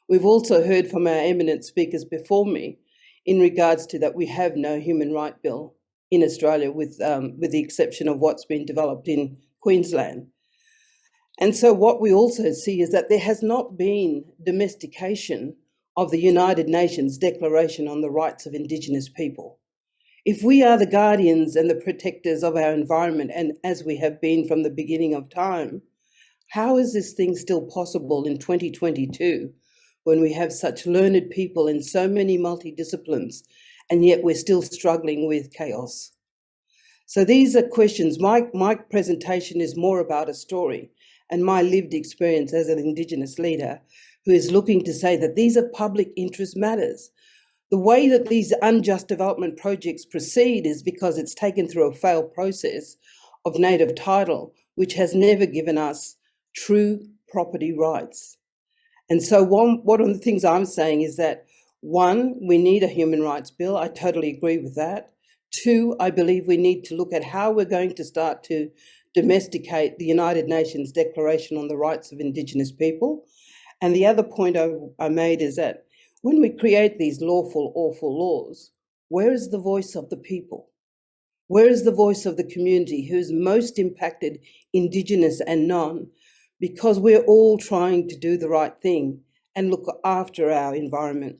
We've also heard from our eminent speakers before me in regards to that we have no human right bill in Australia, with the exception of what's been developed in Queensland. And so what we also see is that there has not been domestication of the United Nations Declaration on the Rights of Indigenous People. If we are the guardians and the protectors of our environment, and as we have been from the beginning of time, how is this thing still possible in 2022 when we have such learned people in so many multidisciplines, and yet we're still struggling with chaos? So these are questions. My presentation is more about a story and my lived experience as an Indigenous leader who is looking to say that these are public interest matters. The way that these unjust development projects proceed is because it's taken through a failed process of native title, which has never given us true property rights. And so one of the things I'm saying is that, one, we need a human rights bill. I totally agree with that. Two, I believe we need to look at how we're going to start to domesticate the United Nations Declaration on the Rights of Indigenous People. And the other point I made is that when we create these lawful, awful laws, where is the voice of the people? Where is the voice of the community who's most impacted, Indigenous and non? Because we're all trying to do the right thing and look after our environment.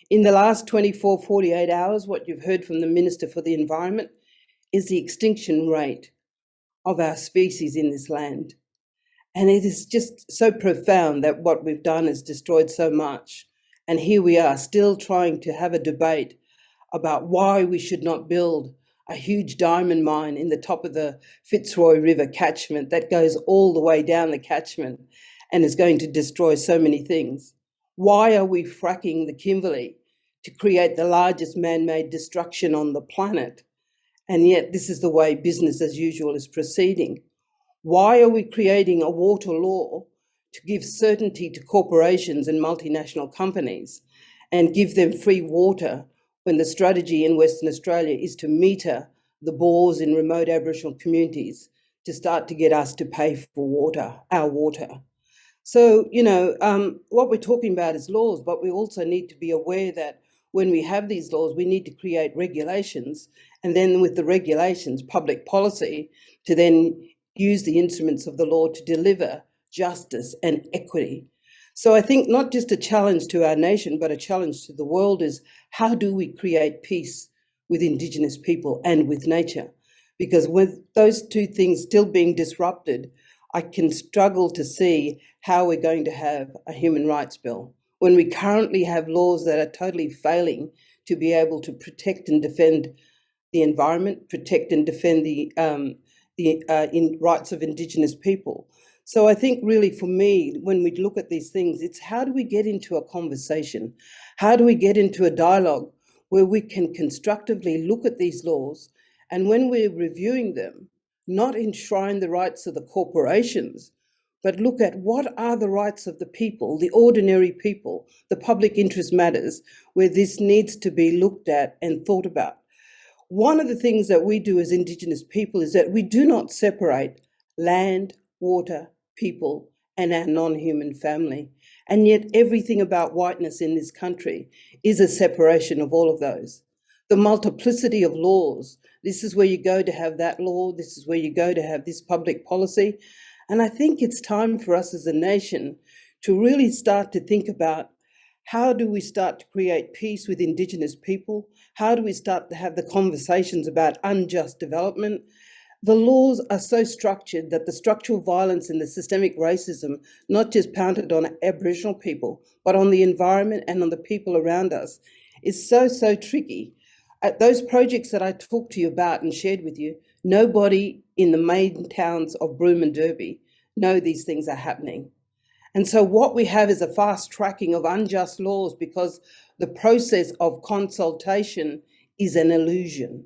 In the last 24, 48 hours, what you've heard from the Minister for the Environment is the extinction rate of our species in this land. And it is just so profound that what we've done is destroyed so much. And here we are still trying to have a debate about why we should not build a huge diamond mine in the top of the Fitzroy River catchment that goes all the way down the catchment and is going to destroy so many things. Why are we fracking the Kimberley to create the largest man-made destruction on the planet? And yet this is the way business as usual is proceeding. Why are we creating a water law to give certainty to corporations and multinational companies and give them free water when the strategy in Western Australia is to meter the bores in remote Aboriginal communities to start to get us to pay for water, our water? So, what we're talking about is laws, but we also need to be aware that when we have these laws, we need to create regulations, and then with the regulations, public policy, to then use the instruments of the law to deliver justice and equity. So I think not just a challenge to our nation, but a challenge to the world is how do we create peace with Indigenous people and with nature? Because with those two things still being disrupted, I can struggle to see how we're going to have a human rights bill when we currently have laws that are totally failing to be able to protect and defend the environment, protect and defend the rights of Indigenous people. So I think really for me, when we look at these things, it's how do we get into a conversation? How do we get into a dialogue where we can constructively look at these laws, and when we're reviewing them, not enshrine the rights of the corporations, but look at what are the rights of the people, the ordinary people, the public interest matters, where this needs to be looked at and thought about. One of the things that we do as Indigenous people is that we do not separate land, water, people, and our non-human family. And yet everything about whiteness in this country is a separation of all of those. The multiplicity of laws, this is where you go to have that law, this is where you go to have this public policy. And I think it's time for us as a nation to really start to think about how do we start to create peace with Indigenous people? How do we start to have the conversations about unjust development? The laws are so structured that the structural violence and the systemic racism, not just pointed on Aboriginal people, but on the environment and on the people around us, is so tricky. At those projects that I talked to you about and shared with you, nobody in the main towns of Broome and Derby know these things are happening. And so what we have is a fast tracking of unjust laws because the process of consultation is an illusion.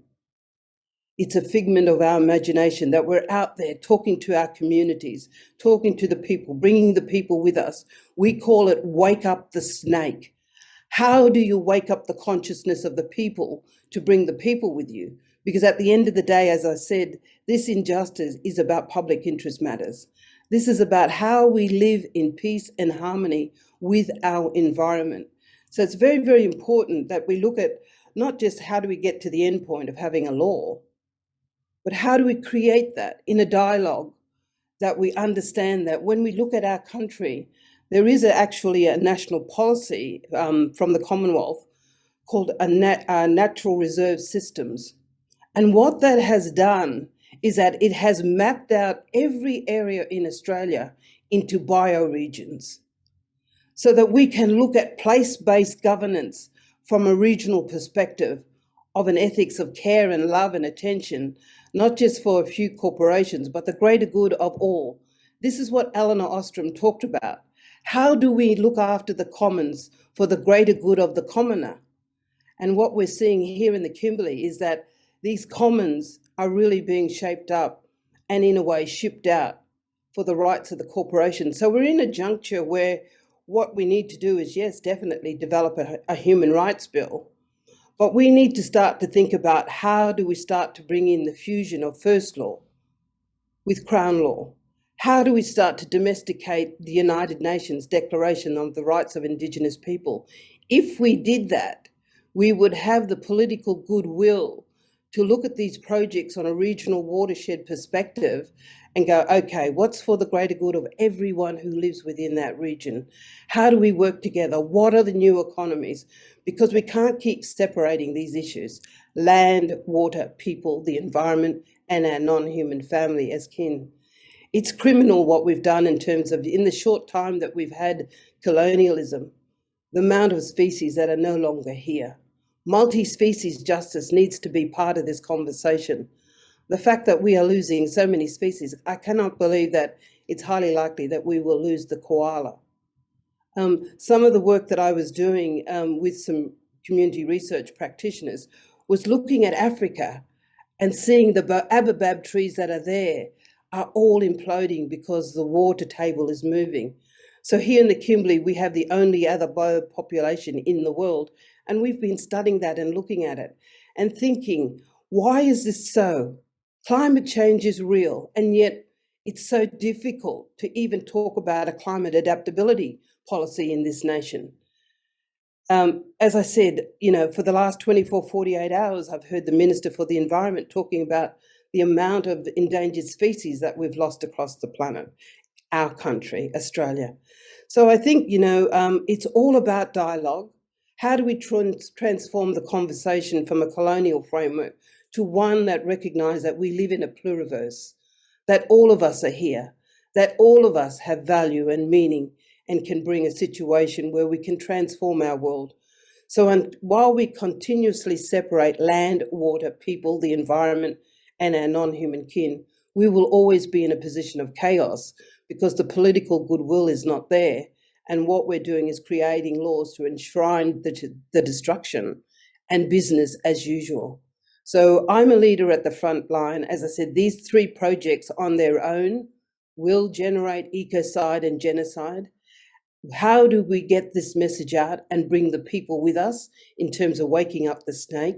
It's a figment of our imagination that we're out there talking to our communities, talking to the people, bringing the people with us. We call it wake up the snake. How do you wake up the consciousness of the people to bring the people with you? Because at the end of the day, as I said, this injustice is about public interest matters. This is about how we live in peace and harmony with our environment. So it's very, very important that we look at not just how do we get to the end point of having a law, but how do we create that in a dialogue that we understand that when we look at our country, there is actually a national policy from the Commonwealth called Natural Reserve Systems. And what that has done is that it has mapped out every area in Australia into bioregions so that we can look at place-based governance from a regional perspective of an ethics of care and love and attention, not just for a few corporations, but the greater good of all. This is what Elinor Ostrom talked about. How do we look after the commons for the greater good of the commoner? And what we're seeing here in the Kimberley is that these commons are really being shaped up and in a way shipped out for the rights of the corporation. So we're in a juncture where what we need to do is, yes, definitely develop a human rights bill, but we need to start to think about how do we start to bring in the fusion of first law with Crown law? How do we start to domesticate the United Nations Declaration of the Rights of Indigenous People? If we did that, we would have the political goodwill to look at these projects on a regional watershed perspective and go, okay, what's for the greater good of everyone who lives within that region? How do we work together? What are the new economies? Because we can't keep separating these issues, land, water, people, the environment, and our non-human family as kin. It's criminal what we've done in terms of, in the short time that we've had colonialism, the amount of species that are no longer here. Multi-species justice needs to be part of this conversation. The fact that we are losing so many species, I cannot believe that it's highly likely that we will lose the koala. Some of the work that I was doing with some community research practitioners was looking at Africa and seeing the ababab trees that are there are all imploding because the water table is moving. So here in the Kimberley, we have the only other biopopulation in the world, and we've been studying that and looking at it and thinking, why is this so? Climate change is real, and yet it's so difficult to even talk about a climate adaptability policy in this nation. As I said, for the last 24, 48 hours, I've heard the Minister for the Environment talking about the amount of endangered species that we've lost across the planet, our country, Australia. So I think, it's all about dialogue. How do we transform the conversation from a colonial framework to one that recognises that we live in a pluriverse, that all of us are here, that all of us have value and meaning and can bring a situation where we can transform our world. So while we continuously separate land, water, people, the environment, and our non-human kin, we will always be in a position of chaos because the political goodwill is not there. And what we're doing is creating laws to enshrine the destruction and business as usual. So I'm a leader at the front line. As I said, these 3 projects on their own will generate ecocide and genocide. How do we get this message out and bring the people with us in terms of waking up the snake?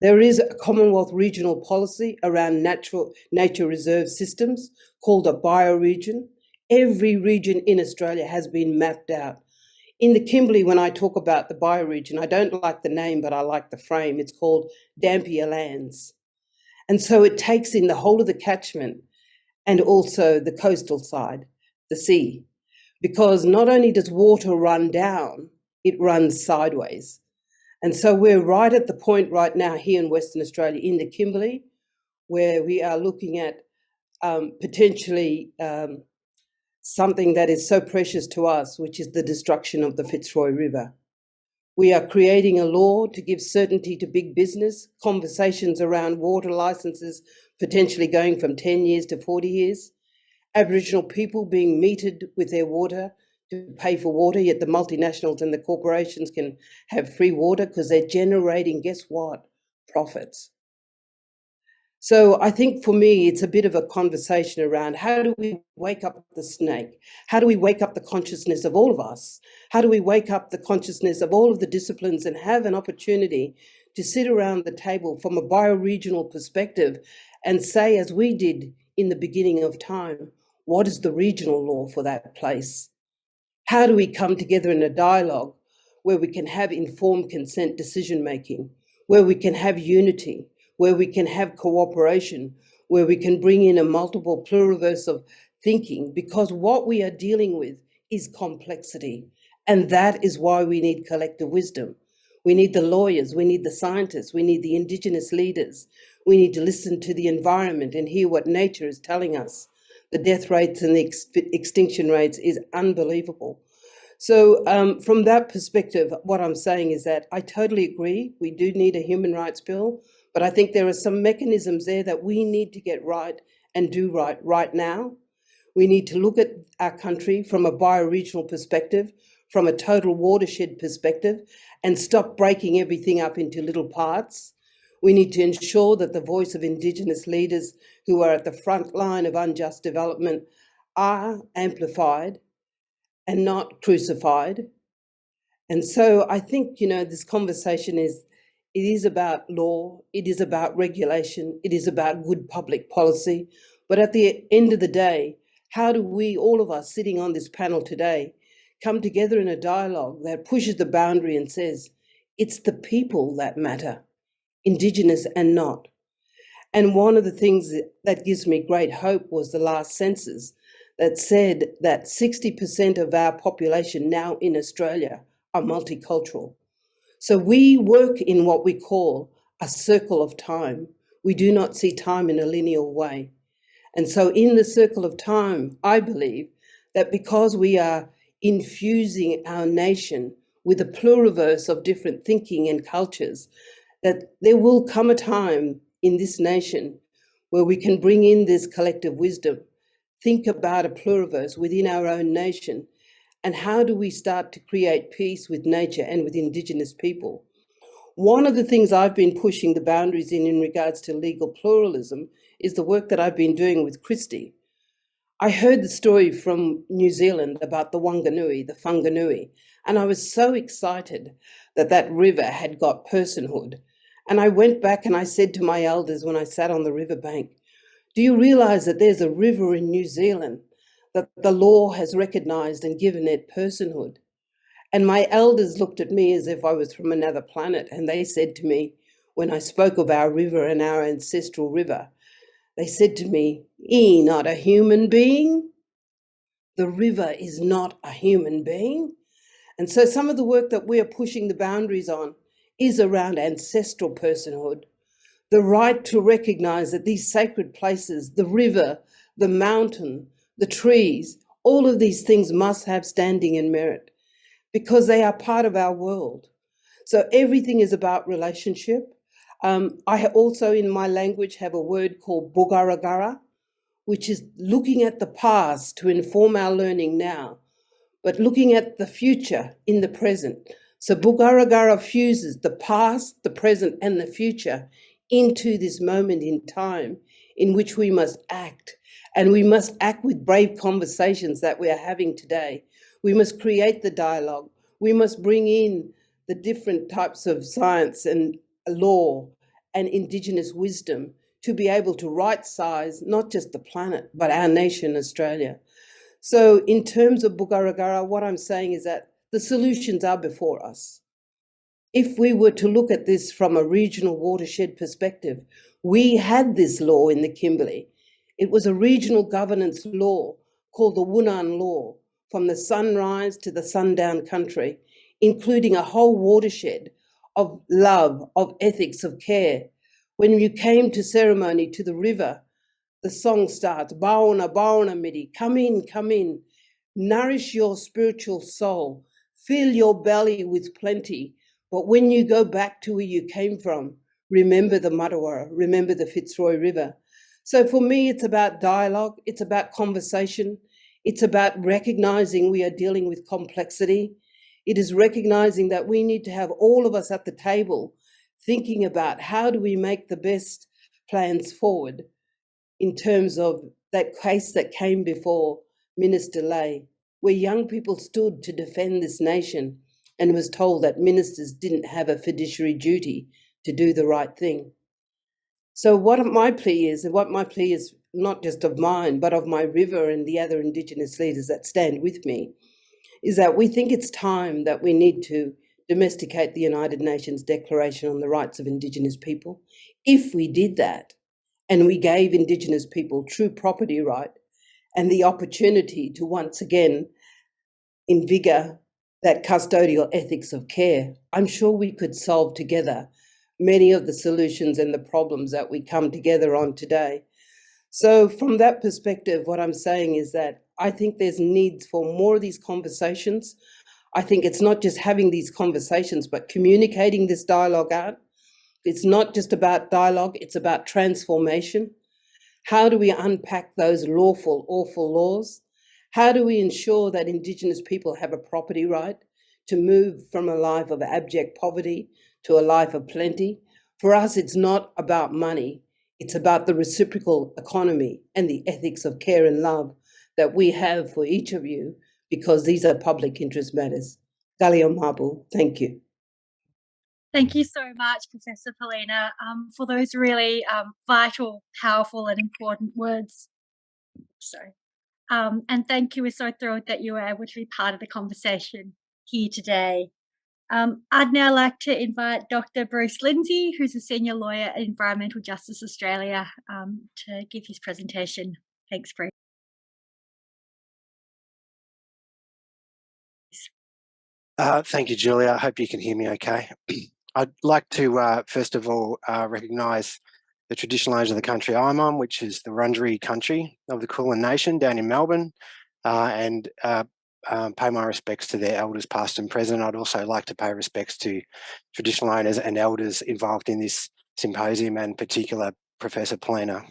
There is a Commonwealth regional policy around nature reserve systems called a bioregion. Every region in Australia has been mapped out. In the Kimberley, when I talk about the bioregion, I don't like the name, but I like the frame. It's called Dampier Lands. And so it takes in the whole of the catchment and also the coastal side, the sea, because not only does water run down, it runs sideways. And so we're right at the point right now here in Western Australia, in the Kimberley, where we are looking at potentially something that is so precious to us, which is the destruction of the Fitzroy River. We are creating a law to give certainty to big business, conversations around water licenses potentially going from 10 years to 40 years, Aboriginal people being metered with their water to pay for water, yet the multinationals and the corporations can have free water because they're generating, guess what, profits. So I think for me, it's a bit of a conversation around how do we wake up the snake? How do we wake up the consciousness of all of us? How do we wake up the consciousness of all of the disciplines and have an opportunity to sit around the table from a bioregional perspective and say, as we did in the beginning of time, what is the regional law for that place? How do we come together in a dialogue where we can have informed consent decision-making, where we can have unity, where we can have cooperation, where we can bring in a multiple pluriverse of thinking, because what we are dealing with is complexity. And that is why we need collective wisdom. We need the lawyers, we need the scientists, we need the Indigenous leaders. We need to listen to the environment and hear what nature is telling us. The death rates and the extinction rates is unbelievable. So from that perspective, what I'm saying is that I totally agree. We do need a human rights bill, but I think there are some mechanisms there that we need to get right and do right now. We need to look at our country from a bioregional perspective, from a total watershed perspective, and stop breaking everything up into little parts. We need to ensure that the voice of Indigenous leaders who are at the front line of unjust development are amplified and not crucified. And so I think, this conversation it is about law, it is about regulation, it is about good public policy. But at the end of the day, how do we, all of us sitting on this panel today, come together in a dialogue that pushes the boundary and says, it's the people that matter, Indigenous and not. And one of the things that gives me great hope was the last census that said that 60% of our population now in Australia are multicultural. So we work in what we call a circle of time, We do not see time in a linear way. And so in the circle of time, I believe that because we are infusing our nation with a pluriverse of different thinking and cultures, that there will come a time in this nation where we can bring in this collective wisdom, think about a pluriverse within our own nation, and how do we start to create peace with nature and with Indigenous people. One of the things I've been pushing the boundaries in regards to legal pluralism is the work that I've been doing with Christy. I heard the story from New Zealand about the Wanganui, the Whanganui, and I was so excited that that river had got personhood. And I went back and I said to my elders when I sat on the riverbank, do you realize that there's a river in New Zealand that the law has recognized and given it personhood? And my elders looked at me as if I was from another planet. And they said to me, when I spoke of our river and our ancestral river, they said to me, not a human being? The river is not a human being. And so some of the work that we are pushing the boundaries on is around ancestral personhood, the right to recognize that these sacred places, the river, the mountain, the trees, all of these things must have standing and merit because they are part of our world. So everything is about relationship. I also in my language have a word called Bugaragara, which is looking at the past to inform our learning now, but looking at the future in the present. So Bugaragara fuses the past, the present, and the future into this moment in time in which we must act. And we must act with brave conversations that we are having today. We must create the dialogue. We must bring in the different types of science and law and Indigenous wisdom to be able to right-size not just the planet, but our nation, Australia. So in terms of Bugaragara, what I'm saying is that the solutions are before us. If we were to look at this from a regional watershed perspective, we had this law in the Kimberley. It was a regional governance law called the Wunan Law, from the sunrise to the sundown country, including a whole watershed of love, of ethics, of care. When you came to ceremony to the river, the song starts, Baona, Baona Midi, come in, nourish your spiritual soul, fill your belly with plenty. But when you go back to where you came from, remember the Mattawarra, remember the Fitzroy River. So for me, it's about dialogue, it's about conversation, it's about recognizing we are dealing with complexity. It is recognizing that we need to have all of us at the table thinking about how do we make the best plans forward in terms of that case that came before Minister Ley, where young people stood to defend this nation and was told that ministers didn't have a fiduciary duty to do the right thing. So what my plea is not just of mine, but of my river and the other Indigenous leaders that stand with me, is that we think it's time that we need to domesticate the United Nations Declaration on the Rights of Indigenous People. If we did that, and we gave Indigenous people true property right and the opportunity to once again invigor that custodial ethics of care, I'm sure we could solve together many of the solutions and the problems that we come together on today. So from that perspective, what I'm saying is that I think there's needs for more of these conversations. I think it's not just having these conversations, but communicating this dialogue out. It's not just about dialogue, it's about transformation. How do we unpack those lawful, awful laws? How do we ensure that Indigenous people have a property right to move from a life of abject poverty to a life of plenty? For us, it's not about money. It's about the reciprocal economy and the ethics of care and love that we have for each of you, because these are public interest matters. Galio Mabu, thank you.
Thank you so much, Professor Poelina, for those really vital, powerful and important words. Sorry. And thank you. We're so thrilled that you were able to be part of the conversation here today. I'd now like to invite Dr. Bruce Lindsay, who's a senior lawyer at Environmental Justice Australia, to give his presentation. Thanks, Bruce.
Thank you, Julia. I hope you can hear me okay. I'd like to, first of all, recognise the traditional owners of the country I'm on, which is the Wurundjeri country of the Kulin Nation down in Melbourne, and pay my respects to their elders past and present. I'd also like to pay respects to traditional owners and elders involved in this symposium, and in particular Professor Plena.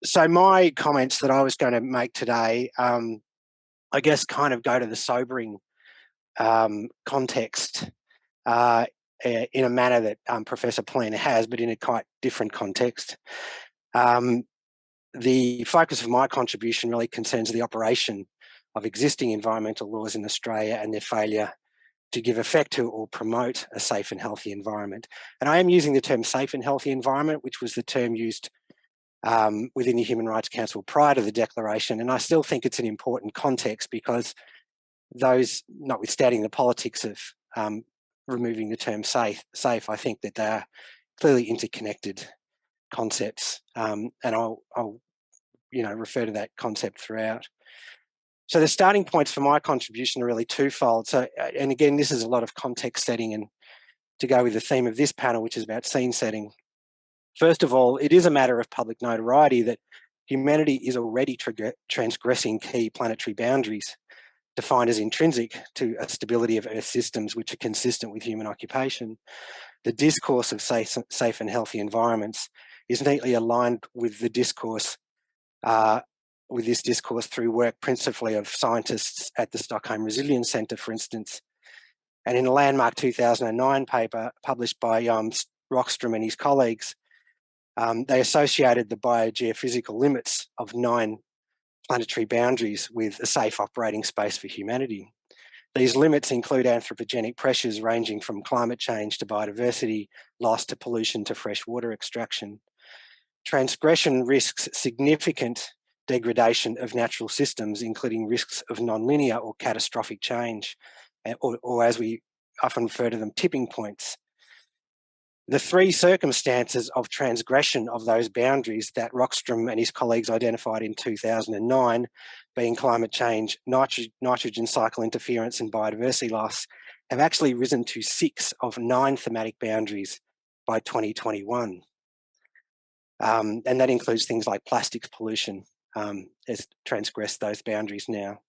So my comments that I was going to make today, I guess, kind of go to the sobering context in a manner that Professor Plena has, but in a quite different context. The focus of my contribution really concerns the operation of existing environmental laws in Australia and their failure to give effect to or promote a safe and healthy environment. And I am using the term safe and healthy environment, which was the term used within the Human Rights Council prior to the declaration. And I still think it's an important context because those, notwithstanding the politics of removing the term safe, I think that they are clearly interconnected concepts. And I'll refer to that concept throughout. So the starting points for my contribution are really twofold. So, and again, this is a lot of context setting, and to go with the theme of this panel, which is about scene setting. First of all, it is a matter of public notoriety that humanity is already transgressing key planetary boundaries defined as intrinsic to a stability of Earth systems which are consistent with human occupation. The discourse of safe and healthy environments is neatly aligned with the discourse through work principally of scientists at the Stockholm Resilience Centre, for instance. And in a landmark 2009 paper published by Rockstrom and his colleagues, they associated the biogeophysical limits of 9 planetary boundaries with a safe operating space for humanity. These limits include anthropogenic pressures ranging from climate change to biodiversity, loss to pollution to freshwater extraction. Transgression risks significant degradation of natural systems, including risks of nonlinear or catastrophic change, or as we often refer to them, tipping points. The 3 circumstances of transgression of those boundaries that Rockstrom and his colleagues identified in 2009, being climate change, nitrogen cycle interference and biodiversity loss, have actually risen to 6 of 9 thematic boundaries by 2021. And that includes things like plastics pollution, has transgressed those boundaries now.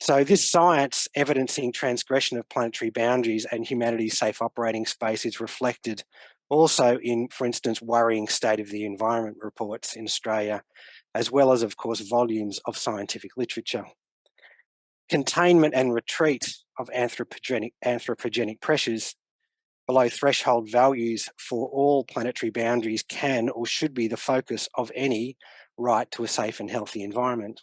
So this science evidencing transgression of planetary boundaries and humanity's safe operating space is reflected also in, for instance, worrying state of the environment reports in Australia, as well as, of course, volumes of scientific literature. Containment and retreat of anthropogenic pressures below threshold values for all planetary boundaries can or should be the focus of any right to a safe and healthy environment.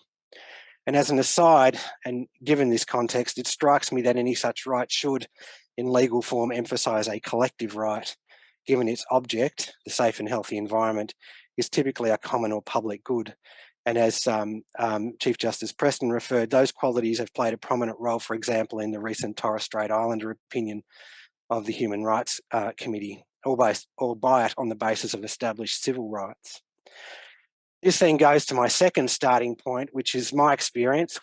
And as an aside, and given this context, it strikes me that any such right should, in legal form, emphasise a collective right, given its object, the safe and healthy environment, is typically a common or public good. And as Chief Justice Preston referred, those qualities have played a prominent role, for example, in the recent Torres Strait Islander opinion of the Human Rights Committee, albeit on the basis of established civil rights. This then goes to my second starting point, which is my experience,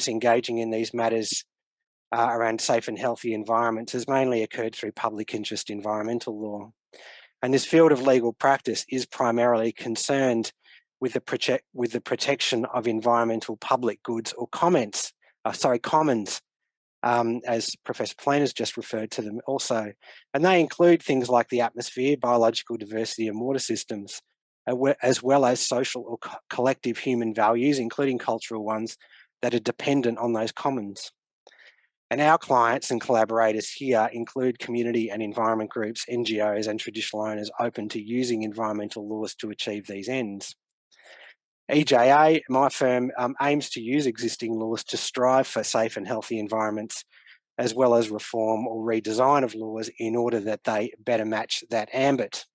engaging in these matters around safe and healthy environments has mainly occurred through public interest environmental law. And this field of legal practice is primarily concerned with the protection of environmental public goods or commons, as Professor Plena has just referred to them also. And they include things like the atmosphere, biological diversity and water systems, as well as social or collective human values, including cultural ones, that are dependent on those commons. And our clients and collaborators here include community and environment groups, NGOs and traditional owners open to using environmental laws to achieve these ends. EJA, my firm, aims to use existing laws to strive for safe and healthy environments, as well as reform or redesign of laws in order that they better match that ambit.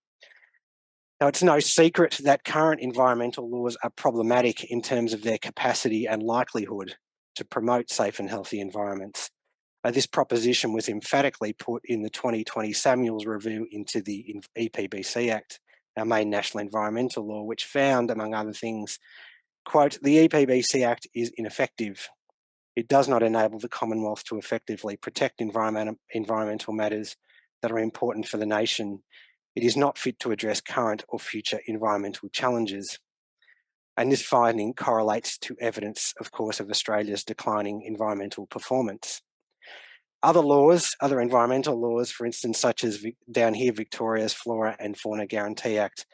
Now, it's no secret that current environmental laws are problematic in terms of their capacity and likelihood to promote safe and healthy environments. This proposition was emphatically put in the 2020 Samuels Review into the EPBC Act, our main national environmental law, which found, among other things, quote, "The EPBC Act is ineffective. It does not enable the Commonwealth to effectively protect environmental matters that are important for the nation, it is not fit to address current or future environmental challenges. And this finding correlates to evidence, of course, of Australia's declining environmental performance. Other laws, other environmental laws, for instance, such as down here, Victoria's Flora and Fauna Guarantee Act,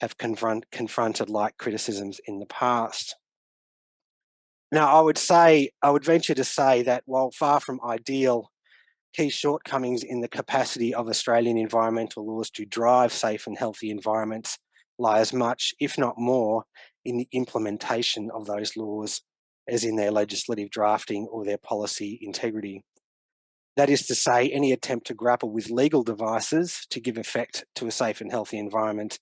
have confronted like criticisms in the past. Now, I would venture to say that while far from ideal, key shortcomings in the capacity of Australian environmental laws to drive safe and healthy environments lie as much, if not more, in the implementation of those laws as in their legislative drafting or their policy integrity. That is to say, any attempt to grapple with legal devices to give effect to a safe and healthy environment,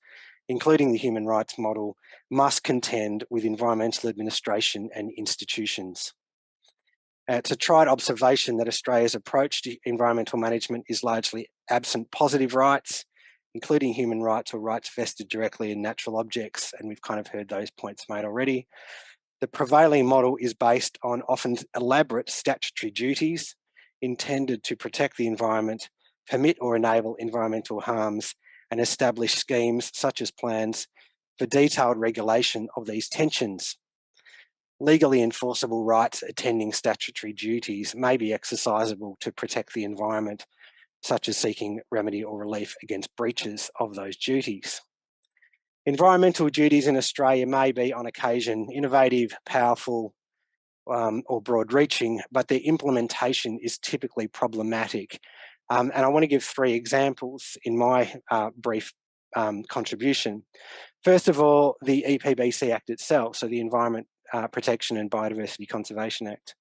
including the human rights model, must contend with environmental administration and institutions. It's a tried observation that Australia's approach to environmental management is largely absent positive rights, including human rights or rights vested directly in natural objects, and we've kind of heard those points made already. The prevailing model is based on often elaborate statutory duties intended to protect the environment, permit or enable environmental harms, and establish schemes such as plans for detailed regulation of these tensions. Legally enforceable rights attending statutory duties may be exercisable to protect the environment, such as seeking remedy or relief against breaches of those duties. Environmental duties in Australia may be, on occasion, innovative, powerful, or broad-reaching, but their implementation is typically problematic. And I want to give 3 examples in my brief contribution. First of all, the EPBC Act itself, so the Environment Protection and Biodiversity Conservation Act.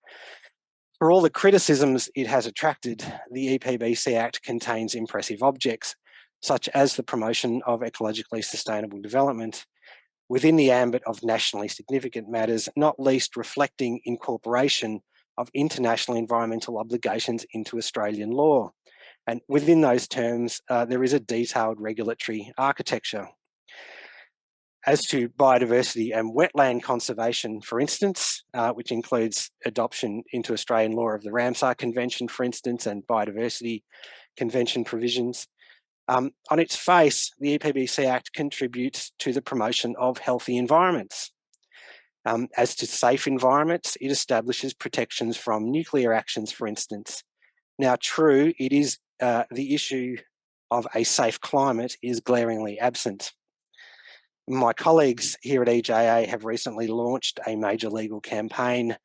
For all the criticisms it has attracted, the EPBC Act contains impressive objects, such as the promotion of ecologically sustainable development within the ambit of nationally significant matters, not least reflecting incorporation of international environmental obligations into Australian law. And within those terms, there is a detailed regulatory architecture. As to biodiversity and wetland conservation, for instance, which includes adoption into Australian law of the Ramsar Convention, for instance, and biodiversity convention provisions, on its face, the EPBC Act contributes to the promotion of healthy environments. As to safe environments, it establishes protections from nuclear actions, for instance. Now, true, it is the issue of a safe climate is glaringly absent. My colleagues here at EJA have recently launched a major legal campaign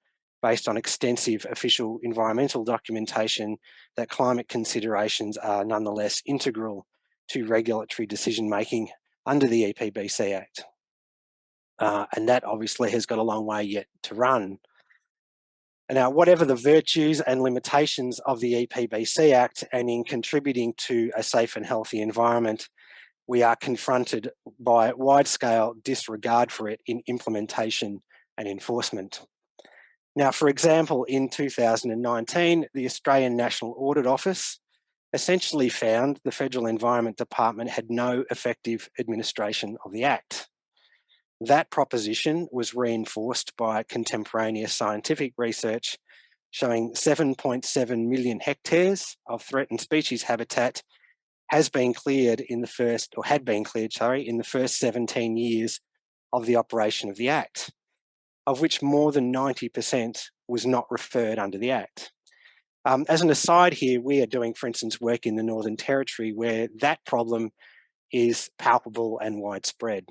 based on extensive official environmental documentation that climate considerations are nonetheless integral to regulatory decision-making under the EPBC Act. And that obviously has got a long way yet to run. And now, whatever the virtues and limitations of the EPBC Act and in contributing to a safe and healthy environment, we are confronted by wide-scale disregard for it in implementation and enforcement. Now, for example, in 2019, the Australian National Audit Office essentially found the Federal Environment Department had no effective administration of the Act. That proposition was reinforced by contemporaneous scientific research showing 7.7 million hectares of threatened species habitat has been cleared in the first, or had been cleared, in the first 17 years of the operation of the Act, of which more than 90% was not referred under the Act. As an aside here, we are doing, for instance, work in the Northern Territory where that problem is palpable and widespread.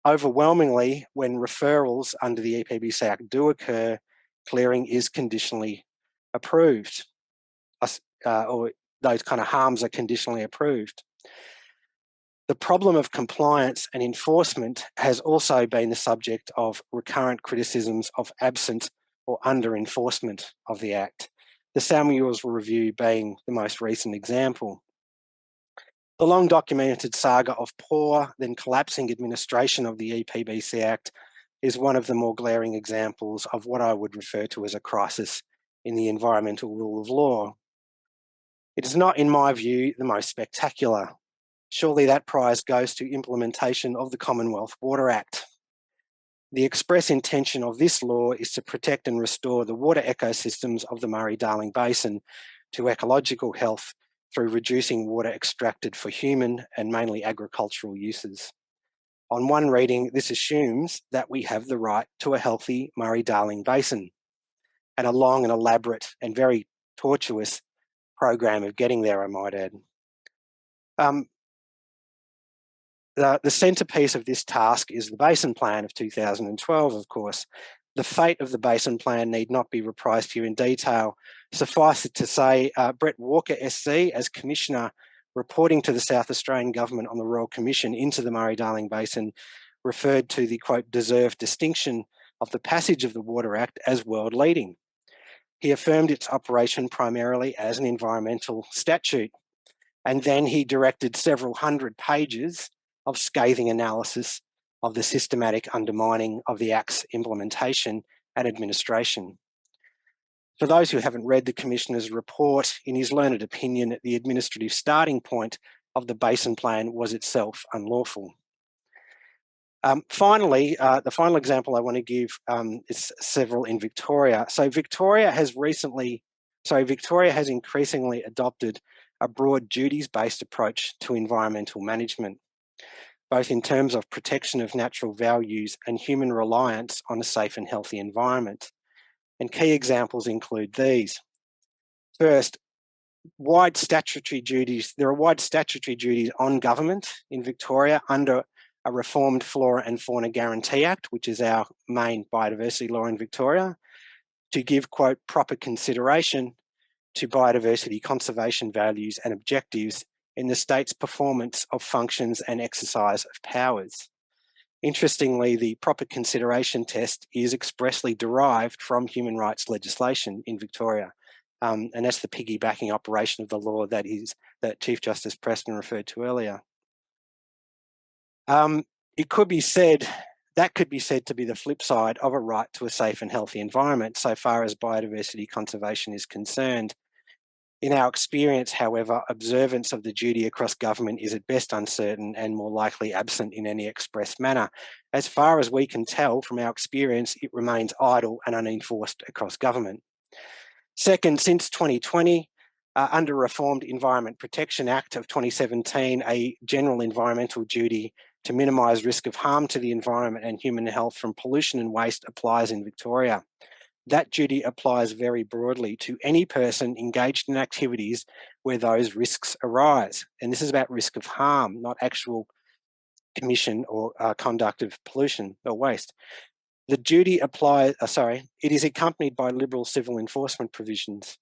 Overwhelmingly, when referrals under the EPBC Act do occur, clearing is conditionally approved. Or those kind of harms are conditionally approved. The problem of compliance and enforcement has also been the subject of recurrent criticisms of absent or under enforcement of the Act, the Samuels Review being the most recent example. The long documented saga of poor, then collapsing administration of the EPBC Act is one of the more glaring examples of what I would refer to as a crisis in the environmental rule of law. It is not, in my view, the most spectacular. Surely that prize goes to implementation of the Commonwealth Water Act. The express intention of this law is to protect and restore the water ecosystems of the Murray-Darling Basin, to ecological health through reducing water extracted for human and mainly agricultural uses. On one reading, this assumes that we have the right to a healthy Murray-Darling Basin, and a long and elaborate and very tortuous program of getting there, I might add. The centrepiece of this task is the Basin Plan of 2012, of course. The fate of the Basin Plan need not be reprised here in detail. Suffice it to say, Brett Walker SC, as Commissioner reporting to the South Australian Government on the Royal Commission into the Murray-Darling Basin, referred to the, quote, deserved distinction of the passage of the Water Act as world leading. He affirmed its operation primarily as an environmental statute, and then he directed several hundred pages of scathing analysis of the systematic undermining of the Act's implementation and administration. For those who haven't read the Commissioner's report, in his learned opinion, the administrative starting point of the Basin Plan was itself unlawful. Finally, the final example I want to give is several in Victoria. So Victoria has increasingly adopted a broad duties-based approach to environmental management, both in terms of protection of natural values and human reliance on a safe and healthy environment. And key examples include these. First, wide statutory duties. There are wide statutory duties on government in Victoria under a reformed Flora and Fauna Guarantee Act, which is our main biodiversity law in Victoria, to give, quote, proper consideration to biodiversity conservation values and objectives in the state's performance of functions and exercise of powers. Interestingly, the proper consideration test is expressly derived from human rights legislation in Victoria, and that's the piggybacking operation of the law that Chief Justice Preston referred to earlier. It could be said, that could be said to be the flip side of a right to a safe and healthy environment so far as biodiversity conservation is concerned. In our experience, however, observance of the duty across government is at best uncertain and more likely absent in any express manner. As far as we can tell from our experience, it remains idle and unenforced across government. Second, since 2020, under Reformed Environment Protection Act of 2017, a general environmental duty to minimise risk of harm to the environment and human health from pollution and waste applies in Victoria. That duty applies very broadly to any person engaged in activities where those risks arise. And this is about risk of harm, not actual commission or conduct of pollution or waste. The duty applies, it is accompanied by liberal civil enforcement provisions.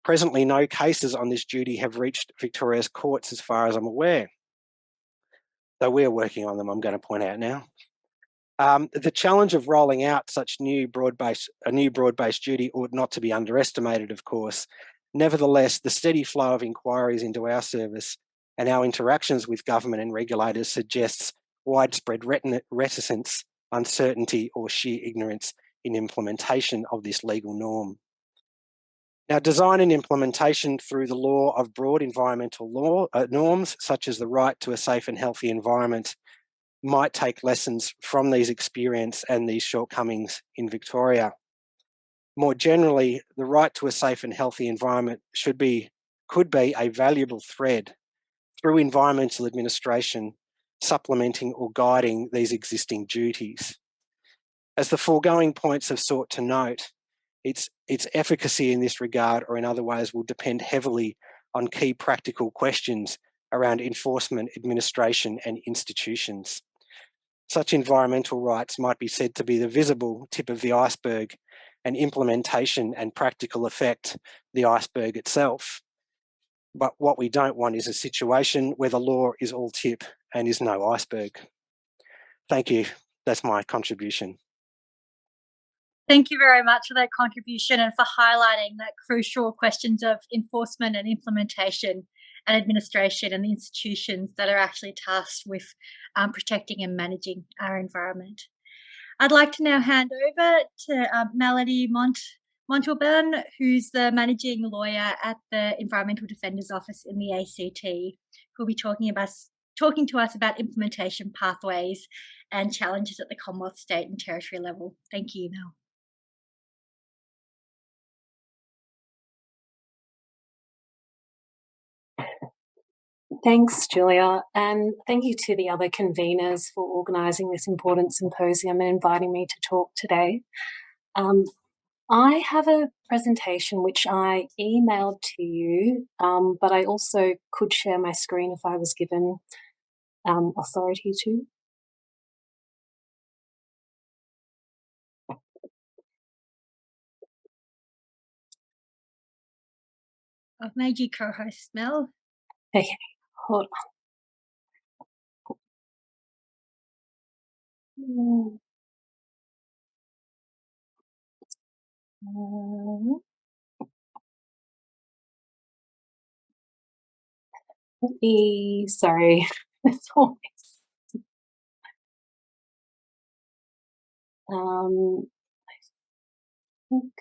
Presently, no cases on this duty have reached Victoria's courts as far as I'm aware. Though we are working on them, I'm going to point out now. The challenge of rolling out such a new broad-based duty ought not to be underestimated, of course. Nevertheless, the steady flow of inquiries into our service and our interactions with government and regulators suggests widespread reticence, uncertainty, or sheer ignorance in implementation of this legal norm. Now, design and implementation through the law of broad environmental norms, such as the right to a safe and healthy environment, might take lessons from these experience and these shortcomings in Victoria. More generally, the right to a safe and healthy environment could be a valuable thread through environmental administration, supplementing or guiding these existing duties. As the foregoing points have sought to note, its efficacy in this regard or in other ways will depend heavily on key practical questions around enforcement, administration and institutions. Such environmental rights might be said to be the visible tip of the iceberg, and implementation and practical effect the iceberg itself. But what we don't want is a situation where the law is all tip and is no iceberg. Thank you. That's my contribution.
Thank you very much for that contribution and for highlighting that crucial questions of enforcement and implementation and administration and the institutions that are actually tasked with protecting and managing our environment. I'd like to now hand over to Melody Montalban, who's the managing lawyer at the Environmental Defenders Office in the ACT, who'll be talking to us about implementation pathways and challenges at the Commonwealth, state and territory level. Thank you, Mel.
Thanks, Julia, and thank you to the other conveners for organising this important symposium and inviting me to talk today. I have a presentation which I emailed to you, but I also could share my screen if I was given authority to.
I've made you co-host, Mel.
Okay, hold on. Sorry, it's always. I think.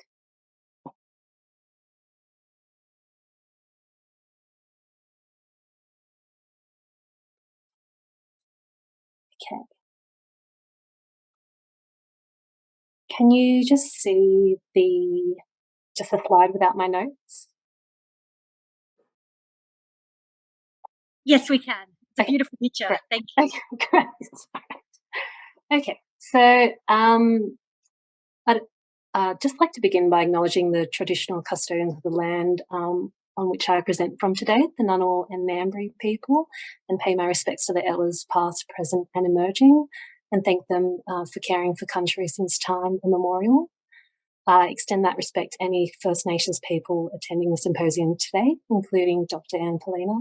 Okay. Can you just see just a slide without my notes?
Yes, we can. It's a beautiful picture.
Great.
Thank you.
Okay, great. Okay, so I'd just like to begin by acknowledging the traditional custodians of the land on which I present from today, the Ngunnawal and Ngambri people, and pay my respects to the elders past, present and emerging, and thank them for caring for country since time immemorial. I extend that respect to any First Nations people attending the symposium today, including Dr. Anne Poelina.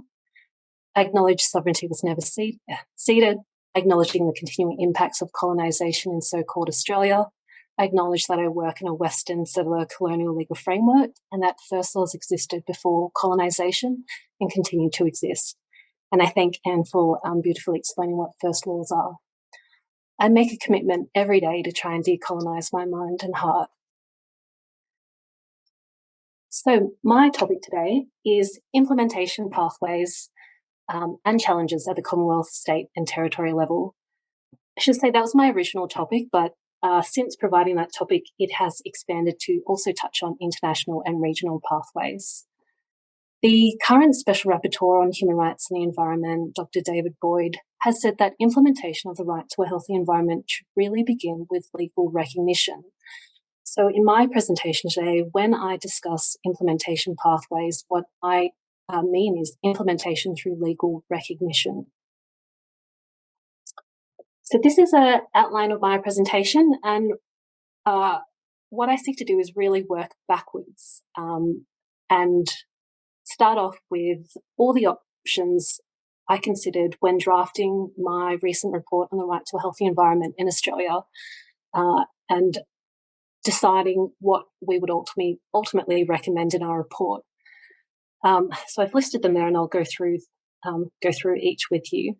I acknowledge sovereignty was never ceded, acknowledging the continuing impacts of colonisation in so-called Australia. I acknowledge that I work in a Western settler colonial legal framework and that first laws existed before colonisation and continue to exist. And I thank Anne for beautifully explaining what first laws are. I make a commitment every day to try and decolonise my mind and heart. So my topic today is implementation pathways and challenges at the Commonwealth, state and territory level. I should say that was my original topic, but since providing that topic, it has expanded to also touch on international and regional pathways. The current Special Rapporteur on Human Rights and the Environment, Dr. David Boyd, has said that implementation of the right to a healthy environment should really begin with legal recognition. So in my presentation today, when I discuss implementation pathways, what I mean is implementation through legal recognition. So this is an outline of my presentation, and what I seek to do is really work backwards and start off with all the options I considered when drafting my recent report on the right to a healthy environment in Australia and deciding what we would ultimately recommend in our report. So I've listed them there, and I'll go through each with you.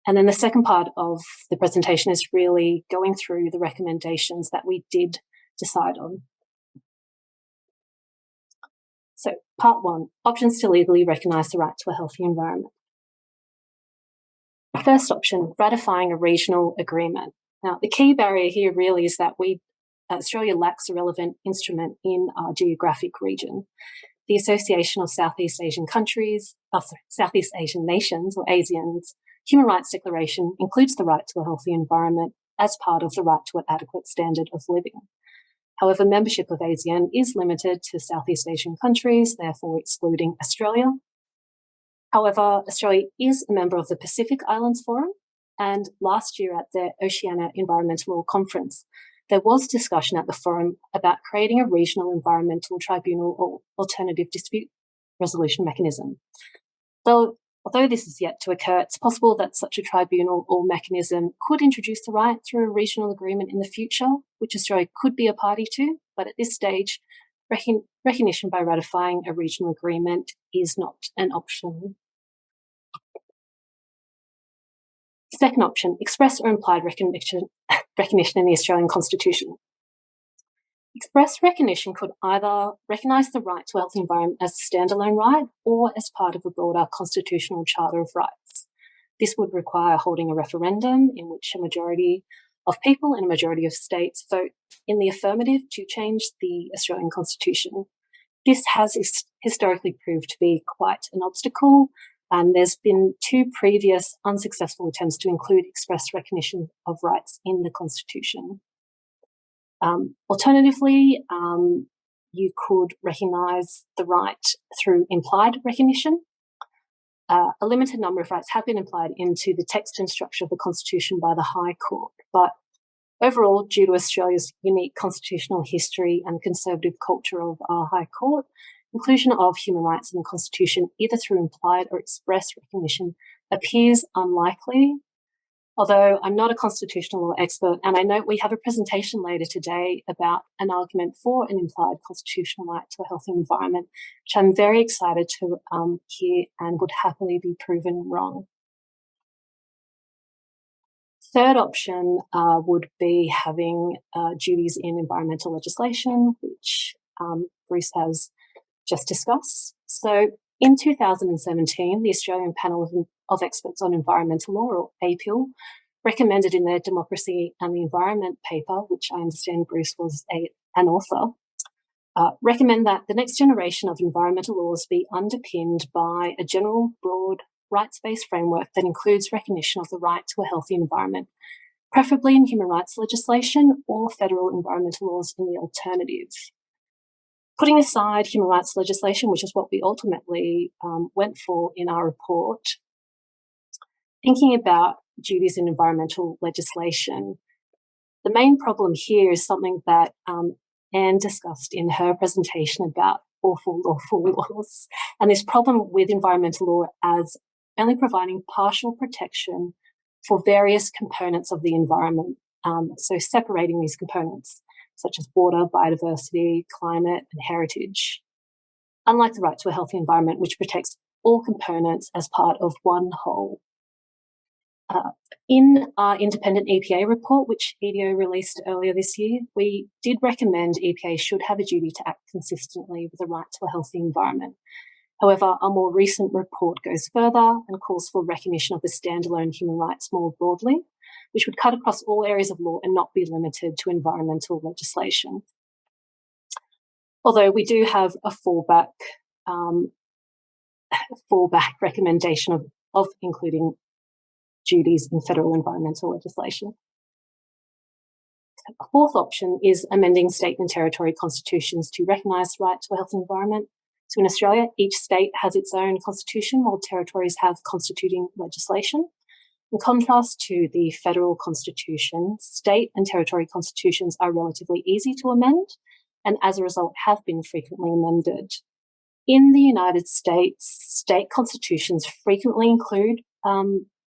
And then the second part of the presentation is really going through the recommendations that we did decide on. So part one, options to legally recognise the right to a healthy environment. First option, ratifying a regional agreement. Now, the key barrier here really is that Australia lacks a relevant instrument in our geographic region. The Association of Southeast Asian Nations, or ASEAN's, Human Rights Declaration includes the right to a healthy environment as part of the right to an adequate standard of living. However, membership of ASEAN is limited to Southeast Asian countries, therefore excluding Australia. However, Australia is a member of the Pacific Islands Forum, and last year at the Oceania Environmental Law Conference, there was discussion at the forum about creating a regional environmental tribunal or alternative dispute resolution mechanism. Although this is yet to occur, it's possible that such a tribunal or mechanism could introduce the right through a regional agreement in the future, which Australia could be a party to, but at this stage, recognition by ratifying a regional agreement is not an option. Second option, express or implied recognition in the Australian Constitution. Express recognition could either recognise the right to a healthy environment as a standalone right or as part of a broader constitutional charter of rights. This would require holding a referendum in which a majority of people and a majority of states vote in the affirmative to change the Australian Constitution. This has historically proved to be quite an obstacle, And there's been 2 previous unsuccessful attempts to include express recognition of rights in the Constitution. Alternatively, you could recognise the right through implied recognition. A limited number of rights have been implied into the text and structure of the Constitution by the High Court, but overall, due to Australia's unique constitutional history and conservative culture of our High Court, inclusion of human rights in the Constitution, either through implied or express recognition, appears unlikely. Although I'm not a constitutional law expert, and I note we have a presentation later today about an argument for an implied constitutional right to a healthy environment, which I'm very excited to hear and would happily be proven wrong. Third option would be having duties in environmental legislation, which Bruce has just discussed. So in 2017, the Australian Panel of Experts on Environmental Law, or APEL, recommended in their Democracy and the Environment paper, which I understand Bruce was an author, recommend that the next generation of environmental laws be underpinned by a general, broad, rights-based framework that includes recognition of the right to a healthy environment, preferably in human rights legislation or federal environmental laws in the alternative. Putting aside human rights legislation, which is what we ultimately went for in our report, thinking about duties in environmental legislation, the main problem here is something that Anne discussed in her presentation about awful lawful laws, and this problem with environmental law as only providing partial protection for various components of the environment, so separating these components, such as water, biodiversity, climate, and heritage, unlike the right to a healthy environment, which protects all components as part of one whole. In our independent EPA report, which EDO released earlier this year, we did recommend EPA should have a duty to act consistently with the right to a healthy environment. However, our more recent report goes further and calls for recognition of the standalone human rights more broadly, which would cut across all areas of law and not be limited to environmental legislation. Although we do have a fallback recommendation of including duties in federal environmental legislation. A fourth option is amending state and territory constitutions to recognise the right to a healthy environment. So in Australia, each state has its own constitution, while territories have constituting legislation. In contrast to the federal constitution, state and territory constitutions are relatively easy to amend, and as a result have been frequently amended. In the United States, state constitutions frequently include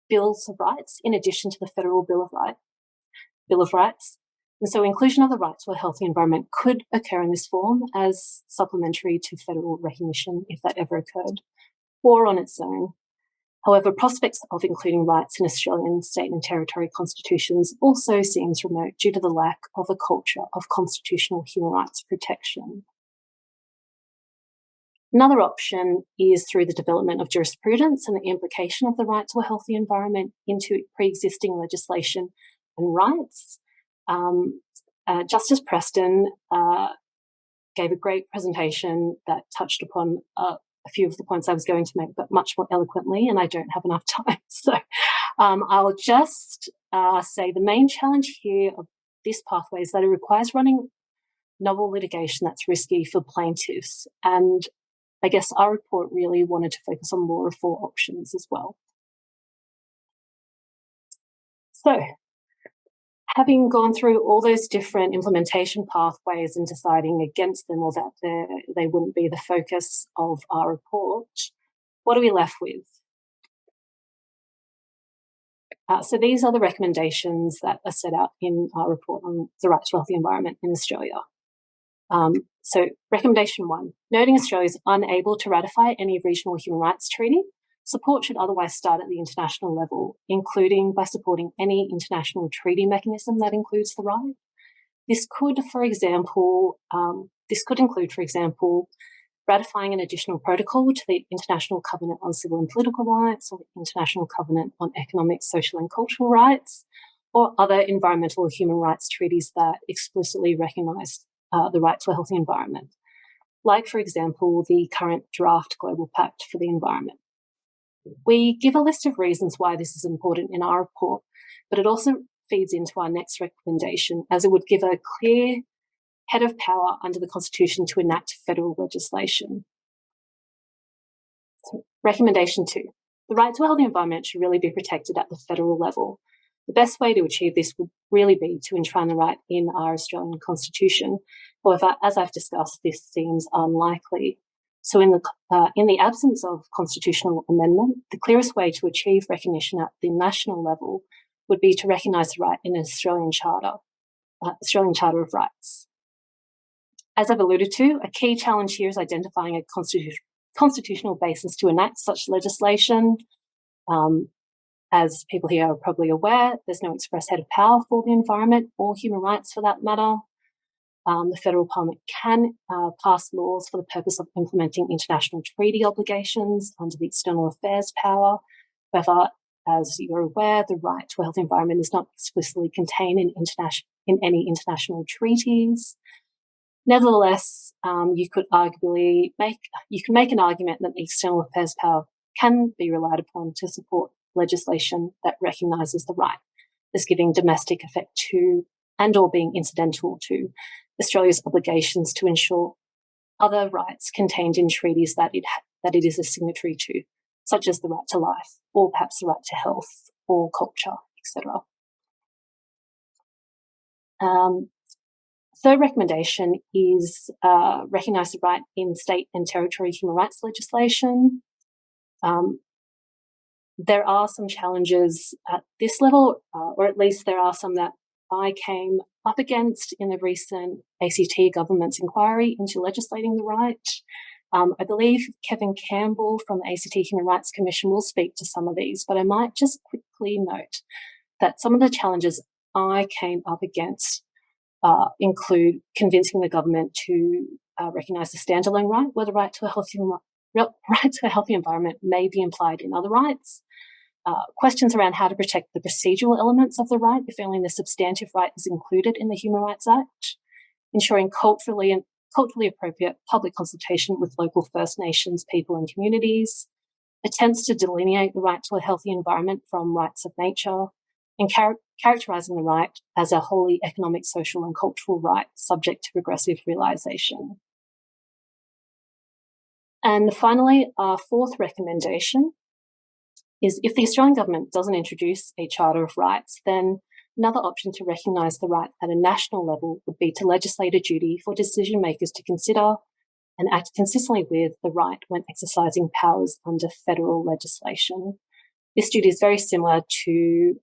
bills of rights in addition to the federal Bill of Rights. And so inclusion of the right to a healthy environment could occur in this form as supplementary to federal recognition if that ever occurred, or on its own. However, prospects of including rights in Australian state and territory constitutions also seems remote due to the lack of a culture of constitutional human rights protection. Another option is through the development of jurisprudence and the implication of the right to a healthy environment into pre-existing legislation and rights. Justice Preston gave a great presentation that touched upon a few of the points I was going to make, but much more eloquently, and I don't have enough time. So I'll just say the main challenge here of this pathway is that it requires running novel litigation that's risky for plaintiffs. And I guess our report really wanted to focus on law reform options as well. So, having gone through all those different implementation pathways and deciding against them or that they wouldn't be the focus of our report, what are we left with? So these are the recommendations that are set out in our report on the right to a healthy environment in Australia. So recommendation 1, noting Australia is unable to ratify any regional human rights treaty, support should otherwise start at the international level, including by supporting any international treaty mechanism that includes the right. This could include, for example, ratifying an additional protocol to the International Covenant on Civil and Political Rights or the International Covenant on Economic, Social and Cultural Rights, or other environmental or human rights treaties that explicitly recognise the right to a healthy environment, like, for example, the current draft Global Pact for the Environment. We give a list of reasons why this is important in our report, but it also feeds into our next recommendation, as it would give a clear head of power under the Constitution to enact federal legislation. So, recommendation 2. The right to a healthy environment should really be protected at the federal level. The best way to achieve this would really be to enshrine the right in our Australian Constitution. However, as I've discussed, this seems unlikely. So in the absence of constitutional amendment, the clearest way to achieve recognition at the national level would be to recognise the right in an Australian Charter of Rights. As I've alluded to, a key challenge here is identifying a constitutional basis to enact such legislation. As people here are probably aware, there's no express head of power for the environment or human rights for that matter. The federal parliament can pass laws for the purpose of implementing international treaty obligations under the external affairs power. However, as you're aware, the right to a healthy environment is not explicitly contained in any international treaties. Nevertheless, you can make an argument that the external affairs power can be relied upon to support legislation that recognises the right, as giving domestic effect to and or being incidental to Australia's obligations to ensure other rights contained in treaties that it is a signatory to, such as the right to life, or perhaps the right to health or culture, etc. Third recommendation is recognise the right in state and territory human rights legislation. There are some challenges at this level, or at least there are some that I came up against in the recent ACT government's inquiry into legislating the right. I believe Kevin Campbell from the ACT Human Rights Commission will speak to some of these, but I might just quickly note that some of the challenges I came up against include convincing the government to recognise the standalone right, where the right to a healthy environment may be implied in other rights. Questions around how to protect the procedural elements of the right if only the substantive right is included in the Human Rights Act, ensuring culturally appropriate public consultation with local First Nations people and communities, attempts to delineate the right to a healthy environment from rights of nature, and characterising the right as a wholly economic, social and cultural right subject to progressive realisation. And finally, our fourth recommendation is if the Australian government doesn't introduce a Charter of Rights, then another option to recognise the right at a national level would be to legislate a duty for decision makers to consider and act consistently with the right when exercising powers under federal legislation. This duty is very similar to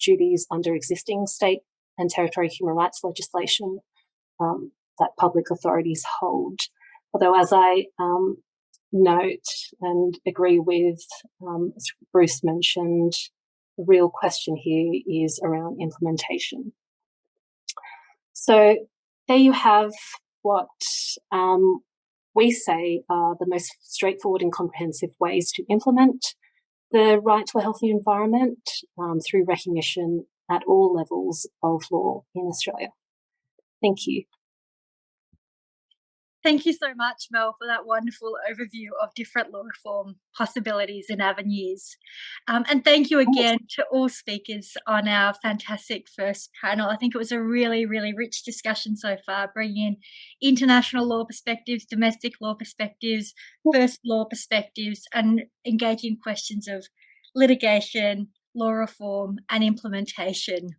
duties under existing state and territory human rights legislation that public authorities hold. Although, as I note and agree with, as Bruce mentioned, the real question here is around implementation. So there you have what we say are the most straightforward and comprehensive ways to implement the right to a healthy environment through recognition at all levels of law in Australia. Thank you.
Thank you so much, Mel, for that wonderful overview of different law reform possibilities and avenues. And thank you again to all speakers on our fantastic first panel. I think it was a really, really rich discussion so far, bringing in international law perspectives, domestic law perspectives, first law perspectives, and engaging questions of litigation, law reform, and implementation.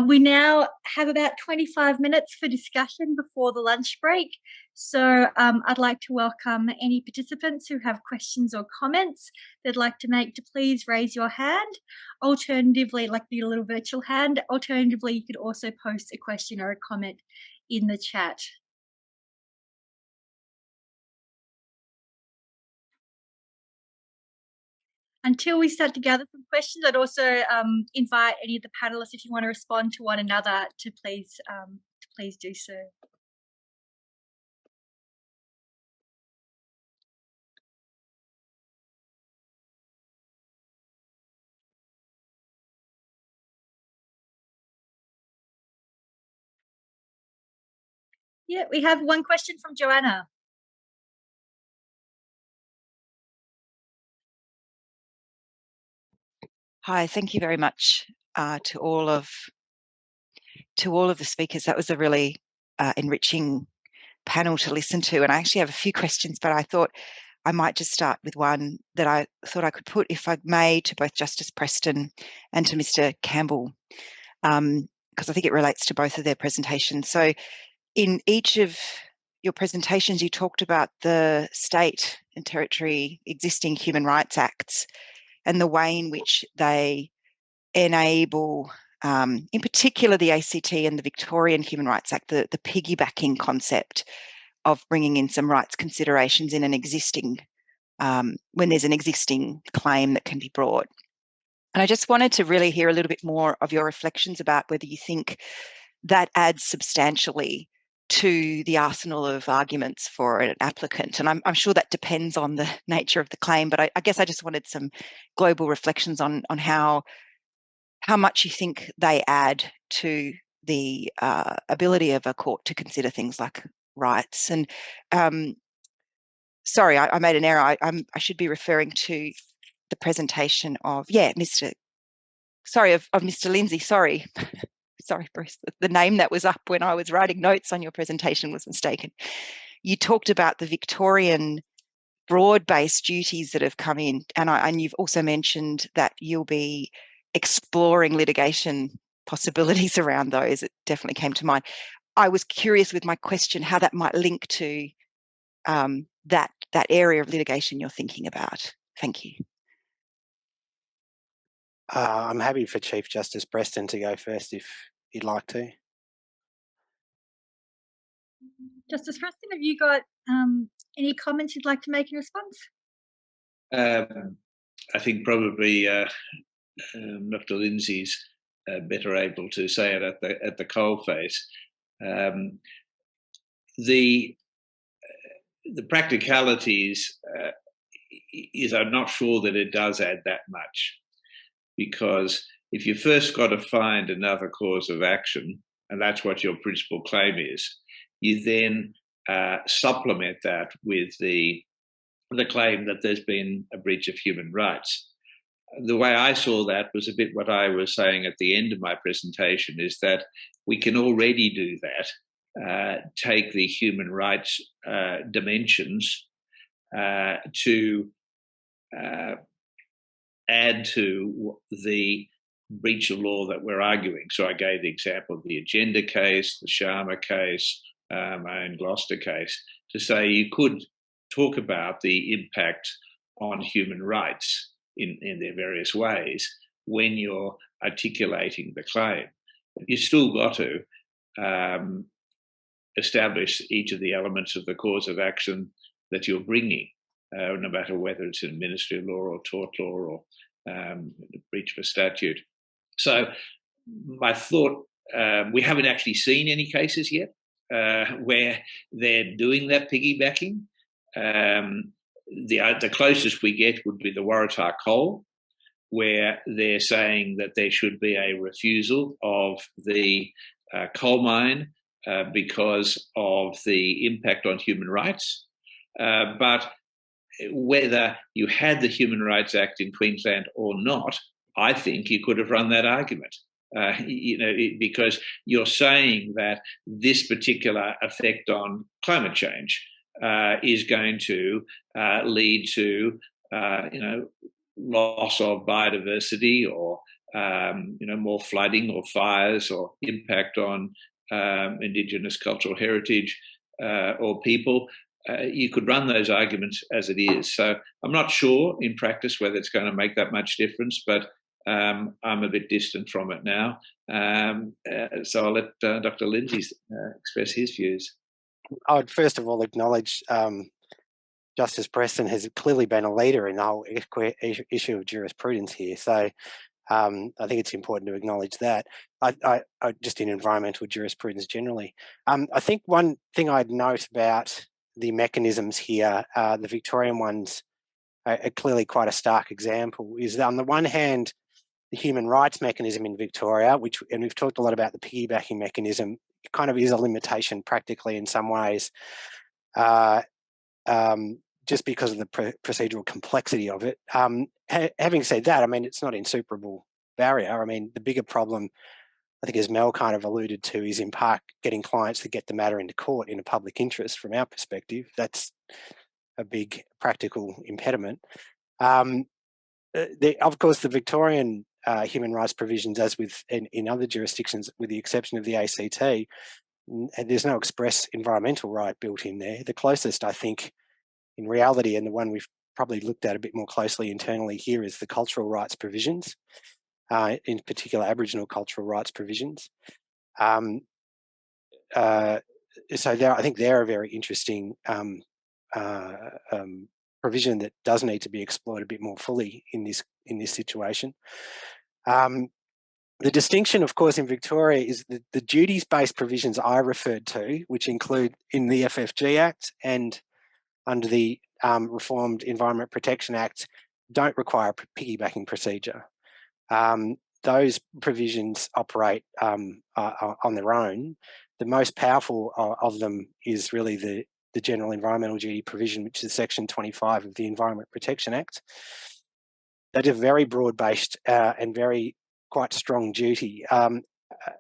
We now have about 25 minutes for discussion before the lunch break. So I'd like to welcome any participants who have questions or comments they'd like to make to please raise your hand. Alternatively, like the little virtual hand, alternatively, you could also post a question or a comment in the chat. Until we start to gather some questions, I'd also invite any of the panelists, if you want to respond to one another, to please do so. Yeah, we have one question from Joanna.
Hi, thank you very much to all of the speakers. That was a really enriching panel to listen to, and I actually have a few questions, but I thought I might just start with one that I thought I could put, if I may, to both Justice Preston and to Mr. Campbell, because I think it relates to both of their presentations. So in each of your presentations, you talked about the state and territory existing human rights acts and the way in which they enable, in particular, the ACT and the Victorian Human Rights Act, the piggybacking concept of bringing in some rights considerations in an existing, when there's an existing claim that can be brought. And I just wanted to really hear a little bit more of your reflections about whether you think that adds substantially to the arsenal of arguments for an applicant. And I'm sure that depends on the nature of the claim, but I guess I just wanted some global reflections on how much you think they add to the ability of a court to consider things like rights. And sorry, I made an error. I should be referring to the presentation of, Mr. Lindsay, sorry. Sorry, Bruce, the name that was up when I was writing notes on your presentation was mistaken. You talked about the Victorian broad-based duties that have come in, and you've also mentioned that you'll be exploring litigation possibilities around those. It definitely came to mind. I was curious with my question how that might link to that area of litigation you're thinking about. Thank you.
I'm happy for Chief Justice Preston to go first if you'd like to.
Justice Preston, have you got any comments you'd like to make in response?
I think probably Dr. Lindsay's better able to say it at the coalface. The practicalities is I'm not sure that it does add that much, because if you first got to find another cause of action, and that's what your principal claim is, you then supplement that with the claim that there's been a breach of human rights. The way I saw that was a bit what I was saying at the end of my presentation, is that we can already do that, take the human rights dimensions to add to the breach of law that we're arguing. So I gave the example of the Agenda case, the Sharma case, my own Gloucester case, to say you could talk about the impact on human rights in their various ways when you're articulating the claim. You still got to establish each of the elements of the cause of action that you're bringing, no matter whether it's in Ministry of Law or tort law or breach of a statute. So my thought, we haven't actually seen any cases yet where they're doing that piggybacking. The closest we get would be the Waratah coal, where they're saying that there should be a refusal of the coal mine because of the impact on human rights. But whether you had the Human Rights Act in Queensland or not, I think you could have run that argument. Because you're saying that this particular effect on climate change is going to lead to, loss of biodiversity or, more flooding or fires or impact on Indigenous cultural heritage or people. You could run those arguments as it is. So I'm not sure in practice whether it's going to make that much difference, but I'm a bit distant from it now. So I'll let Dr. Lindsay express his views.
I would first of all acknowledge Justice Preston has clearly been a leader in the whole issue of jurisprudence here. So I think it's important to acknowledge that. I just in environmental jurisprudence generally. I think one thing I'd note about the mechanisms here, the Victorian ones are clearly quite a stark example, is that on the one hand, the human rights mechanism in Victoria, and we've talked a lot about the piggybacking mechanism, kind of is a limitation practically in some ways. just because of the procedural complexity of it. Having said that, I mean, it's not an insuperable barrier. I mean, the bigger problem, I think, as Mel kind of alluded to, is in part getting clients to get the matter into court in a public interest from our perspective. That's a big practical impediment. Of course, the Victorian human rights provisions, as with in other jurisdictions, with the exception of the ACT, and there's no express environmental right built in there. The closest, I think, in reality, and the one we've probably looked at a bit more closely internally here, is the cultural rights provisions, in particular Aboriginal cultural rights provisions. So I think they're a very interesting provision that does need to be explored a bit more fully in this situation. The distinction, of course, in Victoria is the duties-based provisions I referred to, which include in the FFG Act and under the Reformed Environment Protection Act, don't require a piggybacking procedure. Those provisions operate on their own. The most powerful of them is really the General Environmental Duty provision, which is Section 25 of the Environment Protection Act. That is a very broad-based and very quite strong duty.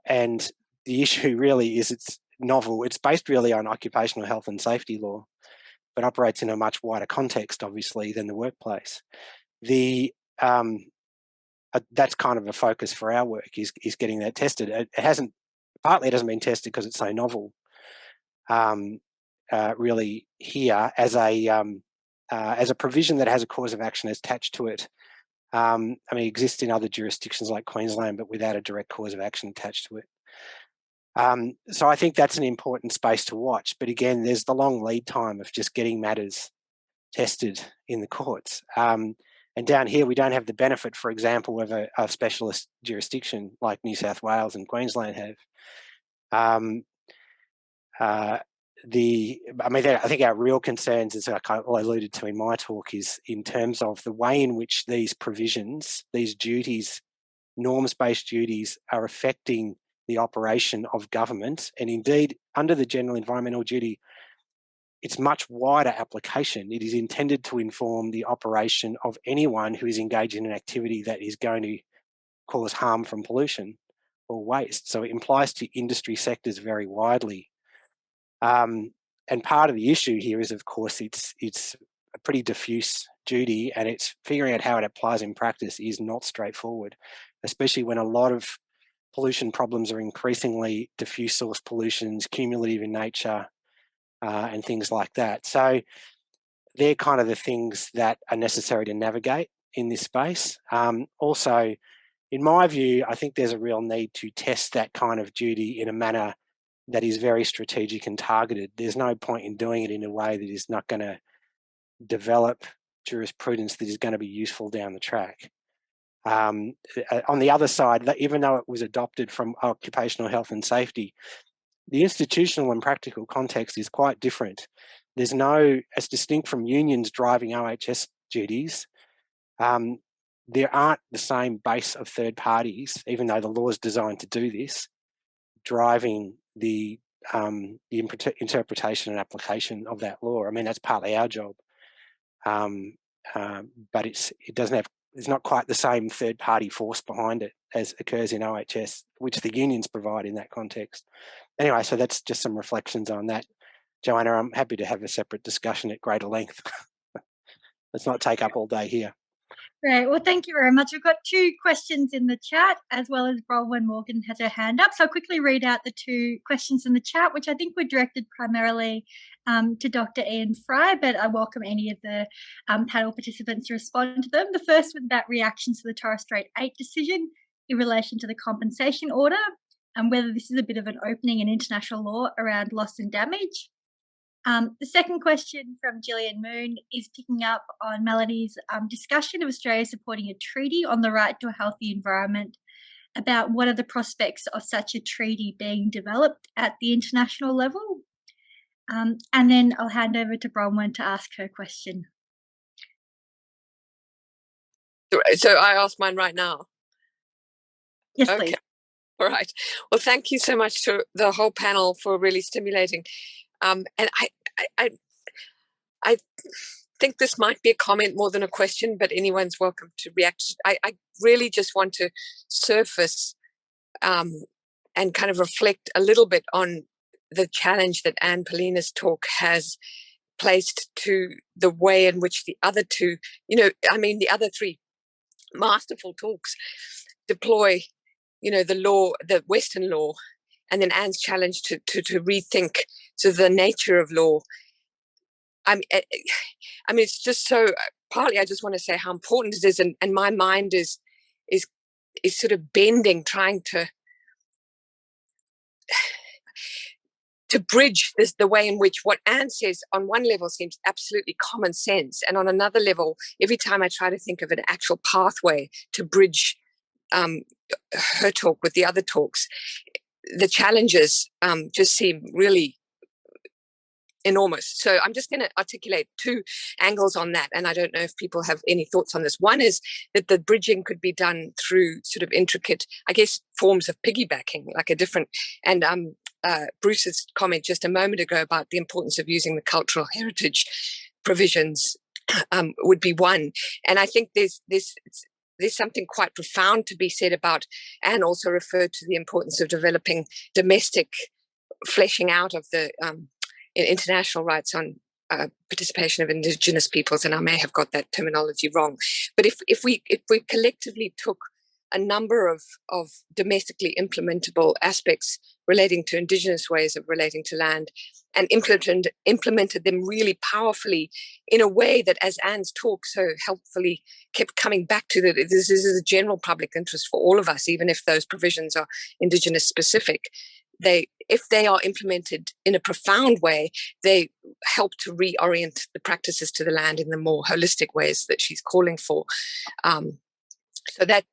And the issue really is it's novel. It's based really on occupational health and safety law, but operates in a much wider context, obviously, than the workplace. That's kind of a focus for our work, is getting that tested. It hasn't been tested because it's so novel. Really here as a provision that has a cause of action attached to it. I mean, it exists in other jurisdictions like Queensland, but without a direct cause of action attached to it. So I think that's an important space to watch. But again, there's the long lead time of just getting matters tested in the courts. And down here, we don't have the benefit, for example, of a specialist jurisdiction like New South Wales and Queensland have. I think our real concerns, as I alluded to in my talk, is in terms of the way in which these provisions, these duties, norms-based duties, are affecting the operation of government. And indeed, under the General Environmental Duty, it's much wider application. It is intended to inform the operation of anyone who is engaged in an activity that is going to cause harm from pollution or waste. So it implies to industry sectors very widely. And part of the issue here is, of course, it's a pretty diffuse duty, and it's figuring out how it applies in practice is not straightforward, especially when a lot of pollution problems are increasingly diffuse source pollutions, cumulative in nature, and things like that. So they're kind of the things that are necessary to navigate in this space. Also, in my view, I think there's a real need to test that kind of duty in a manner that is very strategic and targeted. There's no point in doing it in a way that is not going to develop jurisprudence that is going to be useful down the track. On the other side, even though it was adopted from occupational health and safety, the institutional and practical context is quite different. There's no, as distinct from unions driving OHS duties, there aren't the same base of third parties, even though the law is designed to do this, driving the interpretation and application of that law. I mean, that's partly our job, but it's not quite the same third party force behind it as occurs in OHS, which the unions provide in that context. Anyway, so that's just some reflections on that. Joanna, I'm happy to have a separate discussion at greater length. Let's not take up all day here.
Great. Well, thank you very much. We've got 2 questions in the chat, as well as Bronwyn Morgan has her hand up. So I'll quickly read out the 2 questions in the chat, which I think were directed primarily to Dr. Ian Fry, but I welcome any of the panel participants to respond to them. The first was about reactions to the Torres Strait 8 decision in relation to the compensation order, and whether this is a bit of an opening in international law around loss and damage. The second question from Gillian Moon is picking up on Melanie's discussion of Australia supporting a treaty on the right to a healthy environment, about what are the prospects of such a treaty being developed at the international level. And then I'll hand over to Bronwyn to ask her question.
So I ask mine right now?
Yes, please.
Okay. All right. Well, thank you so much to the whole panel for really stimulating. And I think this might be a comment more than a question, but anyone's welcome to react. I really just want to surface and kind of reflect a little bit on the challenge that Anne Poelina's talk has placed to the way in which the other two, the other three masterful talks deploy, the law, the Western law, and then Anne's challenge to rethink the nature of law. I mean, it's just so, partly I just want to say how important it is, and my mind is sort of bending, trying to bridge the way in which what Anne says on one level seems absolutely common sense, and on another level, every time I try to think of an actual pathway to bridge her talk with the other talks, the challenges just seem really enormous. So I'm just going to articulate two angles on that, and I don't know if people have any thoughts on this. One is that the bridging could be done through sort of intricate, I guess, forms of piggybacking, like a different, and Bruce's comment just a moment ago about the importance of using the cultural heritage provisions would be one. And I think there's something quite profound to be said about, and also referred to the importance of developing domestic fleshing out of the international rights on participation of Indigenous peoples, and I may have got that terminology wrong. But if we collectively took a number of domestically implementable aspects relating to Indigenous ways of relating to land and implemented them really powerfully in a way that, as Anne's talk so helpfully kept coming back to, that this is a general public interest for all of us, even if those provisions are Indigenous specific. If they are implemented in a profound way, they help to reorient the practices to the land in the more holistic ways that she's calling for. So that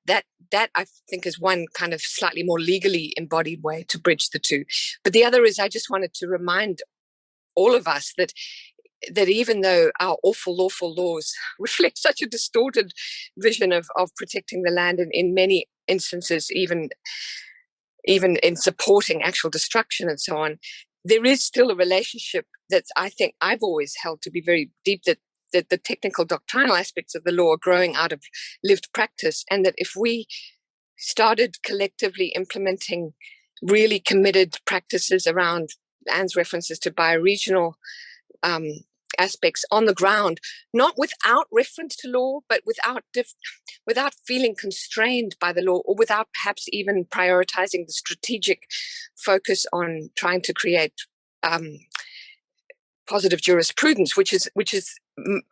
I think is one kind of slightly more legally embodied way to bridge the two. But the other is, I just wanted to remind all of us that even though our awful lawful laws reflect such a distorted vision of protecting the land in many instances, even in supporting actual destruction and so on, there is still a relationship that I think I've always held to be very deep, that the technical doctrinal aspects of the law are growing out of lived practice, and that if we started collectively implementing really committed practices around Anne's references to bioregional aspects on the ground, not without reference to law, but without feeling constrained by the law, or without perhaps even prioritizing the strategic focus on trying to create positive jurisprudence, which is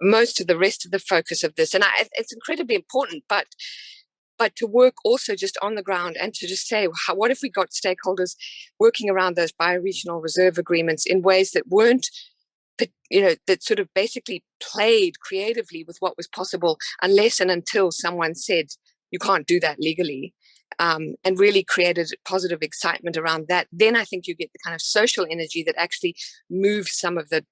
most of the rest of the focus of this. And it's incredibly important, but to work also just on the ground and to just say, what if we got stakeholders working around those bioregional reserve agreements in ways that weren't, that sort of basically played creatively with what was possible, unless and until someone said, you can't do that legally, and really created positive excitement around that. Then I think you get the kind of social energy that actually moves some of the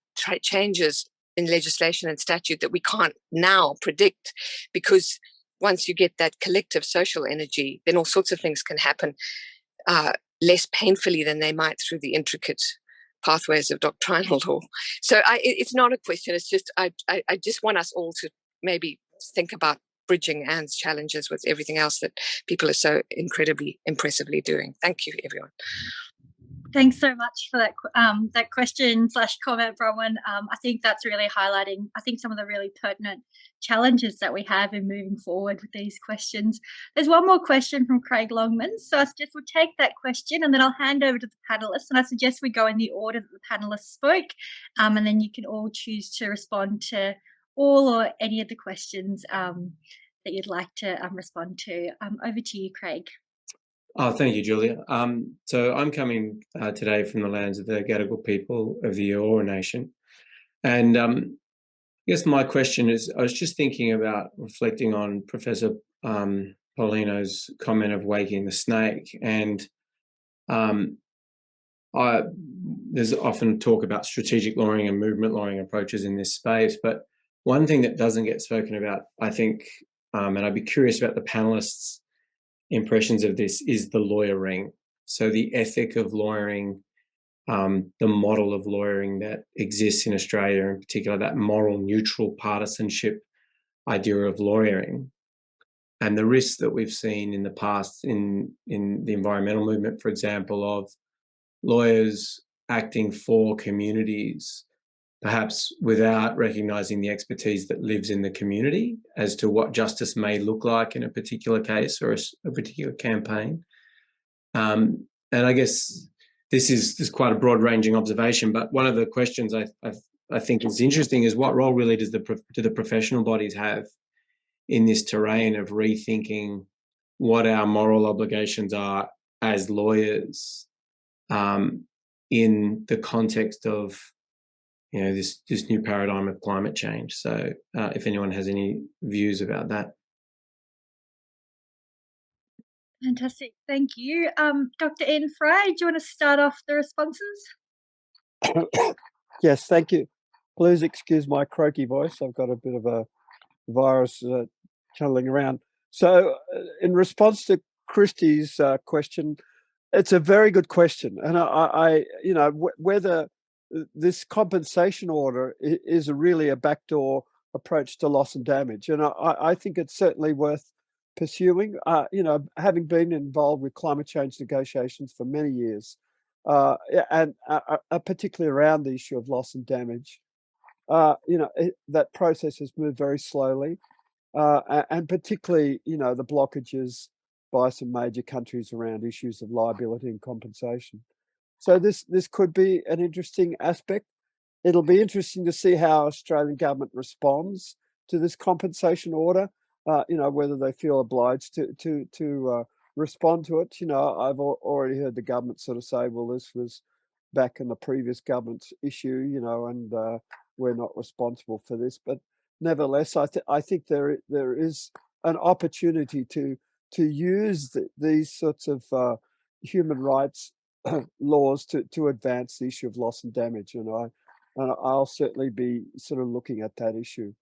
changes in legislation and statute that we can't now predict, because once you get that collective social energy, then all sorts of things can happen less painfully than they might through the intricate pathways of doctrinal law. So it's not a question. It's just I just want us all to maybe think about bridging Anne's challenges with everything else that people are so incredibly impressively doing. Thank you, everyone.
Thanks so much for that question / comment, Bronwyn. I think that's really highlighting, I think, some of the really pertinent challenges that we have in moving forward with these questions. There's one more question from Craig Longman. So I suggest we'll take that question and then I'll hand over to the panellists. And I suggest we go in the order that the panellists spoke, and then you can all choose to respond to all or any of the questions that you'd like to respond to. Over to you, Craig.
Oh, thank you, Julia. So I'm coming today from the lands of the Gadigal people of the Eora Nation. And I guess my question is, I was just thinking about reflecting on Professor Poelina's comment of waking the snake. And there's often talk about strategic lawyering and movement lawyering approaches in this space. But one thing that doesn't get spoken about, I think, and I'd be curious about the panelists' impressions of this, is the lawyering. So the ethic of lawyering the model of lawyering that exists in Australia, in particular that moral neutral partisanship idea of lawyering, and the risks that we've seen in the past in the environmental movement, for example, of lawyers acting for communities, perhaps without recognising the expertise that lives in the community as to what justice may look like in a particular case or a particular campaign. And I guess this is quite a broad-ranging observation, but one of the questions I think is interesting is what role really do the professional bodies have in this terrain of rethinking what our moral obligations are as lawyers in the context of this new paradigm of climate change. So if anyone has any views about that.
Fantastic, thank you. Dr. Ian Fry, do you want to start off the responses?
Yes, thank you. Please excuse my croaky voice. I've got a bit of a virus channeling around. So in response to Christy's question, it's a very good question. And whether this compensation order is really a backdoor approach to loss and damage. And I think it's certainly worth pursuing, having been involved with climate change negotiations for many years, and particularly around the issue of loss and damage. That process has moved very slowly, and particularly, the blockages by some major countries around issues of liability and compensation. So this could be an interesting aspect. It'll be interesting to see how Australian government responds to this compensation order. Whether they feel obliged to respond to it. I've already heard the government sort of say, well, this was back in the previous government's issue, and we're not responsible for this. But nevertheless, I think there is an opportunity to use these sorts of human rights laws to advance the issue of loss and damage, and I'll certainly be sort of looking at that issue.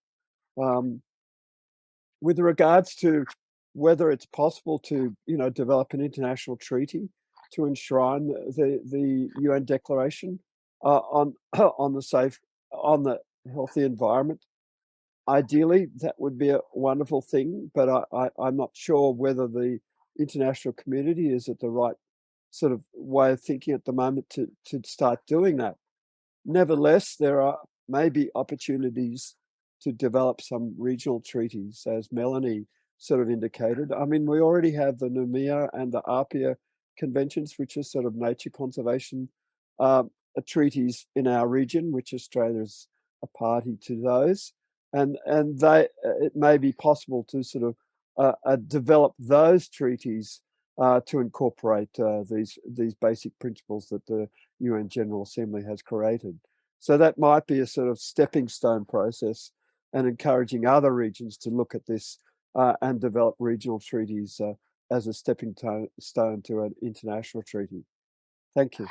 With regards to whether it's possible to, develop an international treaty to enshrine the UN Declaration on the healthy environment, ideally that would be a wonderful thing. But I'm not sure whether the international community is at the right sort of way of thinking at the moment to start doing that. Nevertheless, there are maybe opportunities to develop some regional treaties, as Melanie sort of indicated. I mean, we already have the Noumea and the Apia conventions, which are sort of nature conservation treaties in our region, which Australia is a party to those. And it may be possible to sort of develop those treaties to incorporate these basic principles that the UN General Assembly has created. So that might be a sort of stepping stone process, and encouraging other regions to look at this and develop regional treaties as a stepping stone to an international treaty. Thank you.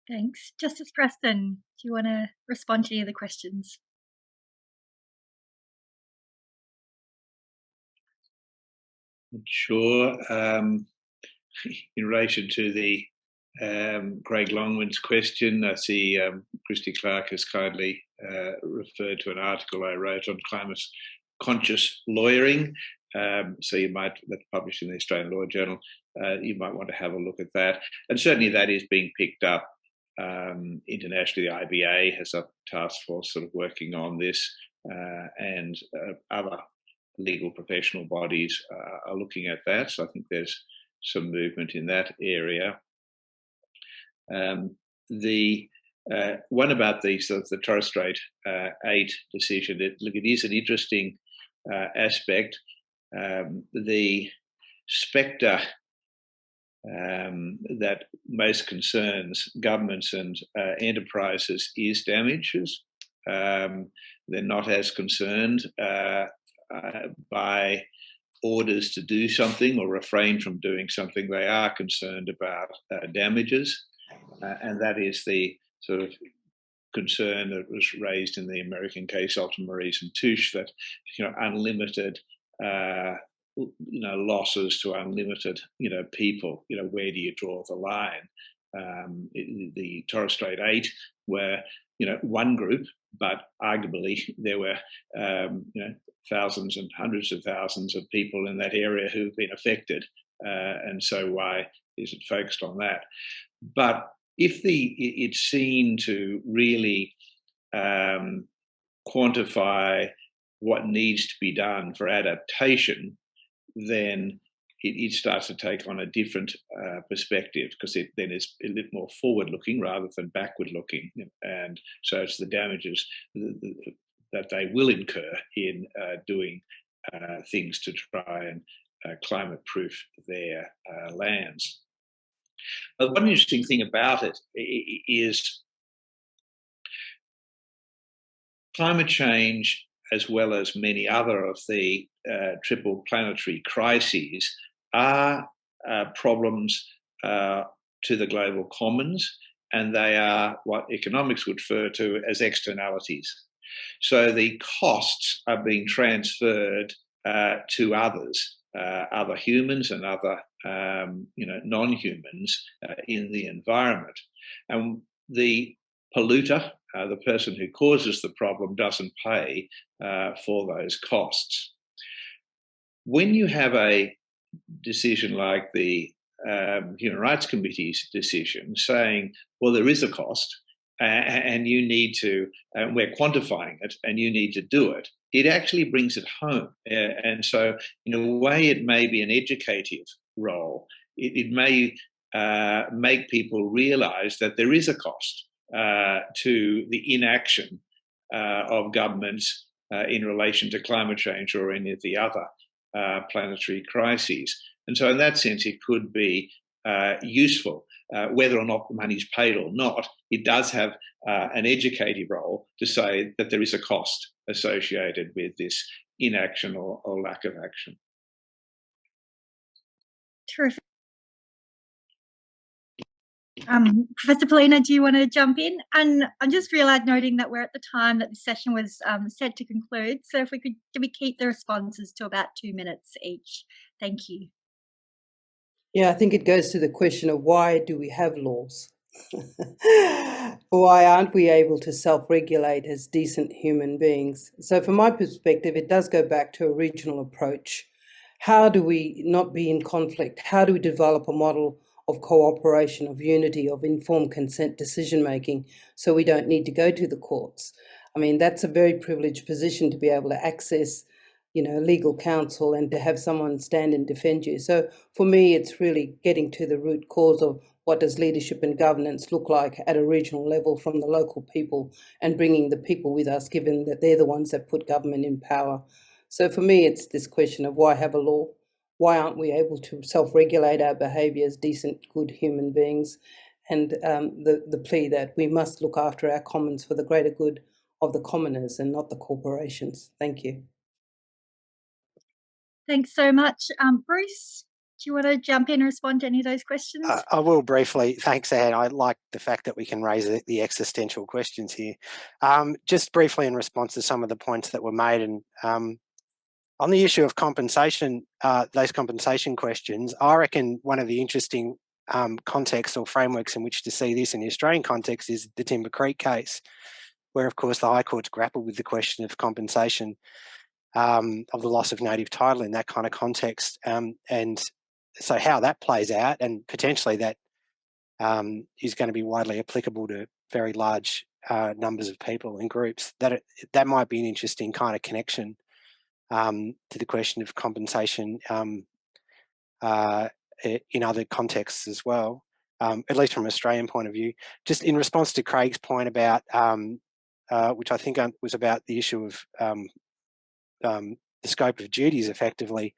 Thanks. Justice Preston, do you want to respond to any of the questions?
Sure. In relation to the Craig Longman's question, I see Christy Clark has kindly referred to an article I wrote on climate conscious lawyering. So you might, that's published in the Australian Law Journal, you might want to have a look at that. And certainly that is being picked up internationally. The IBA has a task force sort of working on this, and other legal professional bodies are looking at that. So I think there's some movement in that area. The one about the Torres Strait 8 decision, it is an interesting aspect. The spectre that most concerns governments and enterprises is damages. They're not as concerned by orders to do something or refrain from doing something. They are concerned about damages, and that is the sort of concern that was raised in the American case, Alton Maurice and Touche, that unlimited losses to unlimited people. Where do you draw the line? the Torres Strait 8 were, one group, but arguably there were, thousands and hundreds of thousands of people in that area who've been affected. And so why is it focused on that? But if it's seen to really quantify what needs to be done for adaptation, then it starts to take on a different perspective, because it then is a little more forward-looking rather than backward-looking. And so it's the damages that they will incur in doing things to try and climate-proof their lands. But one interesting thing about it is climate change, as well as many other of the triple planetary crises, are problems to the global commons, and they are what economics would refer to as externalities. So the costs are being transferred to others, other humans and other non-humans in the environment. And the polluter, the person who causes the problem, doesn't pay for those costs. When you have a decision like the Human Rights Committee's decision saying, well, there is a cost and you need to, and we're quantifying it and you need to do it, it actually brings it home. And so in a way, it may be an educative role. It may make people realize that there is a cost to the inaction of governments in relation to climate change or any of the other planetary crises. And so in that sense, it could be useful. Whether or not the money's paid or not, it does have an educative role to say that there is a cost associated with this inaction or lack of action.
Terrific. Professor Pollina, do you want to jump in? And I'm just noting that we're at the time that the session was set to conclude. So if we could, keep the responses to about 2 minutes each? Thank you.
Yeah, I think it goes to the question of why do we have laws? Why aren't we able to self-regulate as decent human beings? So from my perspective, it does go back to a regional approach. How do we not be in conflict? How do we develop a model of cooperation, of unity, of informed consent decision-making, so we don't need to go to the courts? I mean, that's a very privileged position to be able to access, legal counsel and to have someone stand and defend you. So for me, it's really getting to the root cause of what does leadership and governance look like at a regional level from the local people, and bringing the people with us, given that they're the ones that put government in power. So for me, it's this question of why have a law? Why aren't we able to self-regulate our behaviour as decent, good human beings? And the plea that we must look after our commons for the greater good of the commoners and not the corporations. Thank you.
Thanks so much. Bruce, do you want to jump in and respond to any of those questions?
I will briefly. Thanks, Anne. I like the fact that we can raise the existential questions here. Just briefly in response to some of the points that were made, and on the issue of compensation, those compensation questions, I reckon one of the interesting contexts or frameworks in which to see this in the Australian context is the Timber Creek case, where, of course, the High Court's grappled with the question of compensation of the loss of native title in that kind of context. And so how that plays out, and potentially that is going to be widely applicable to very large numbers of people and groups, that might be an interesting kind of connection to the question of compensation in other contexts as well, at least from an Australian point of view. Just in response to Craig's point about, which I think was about the issue of the scope of duties effectively,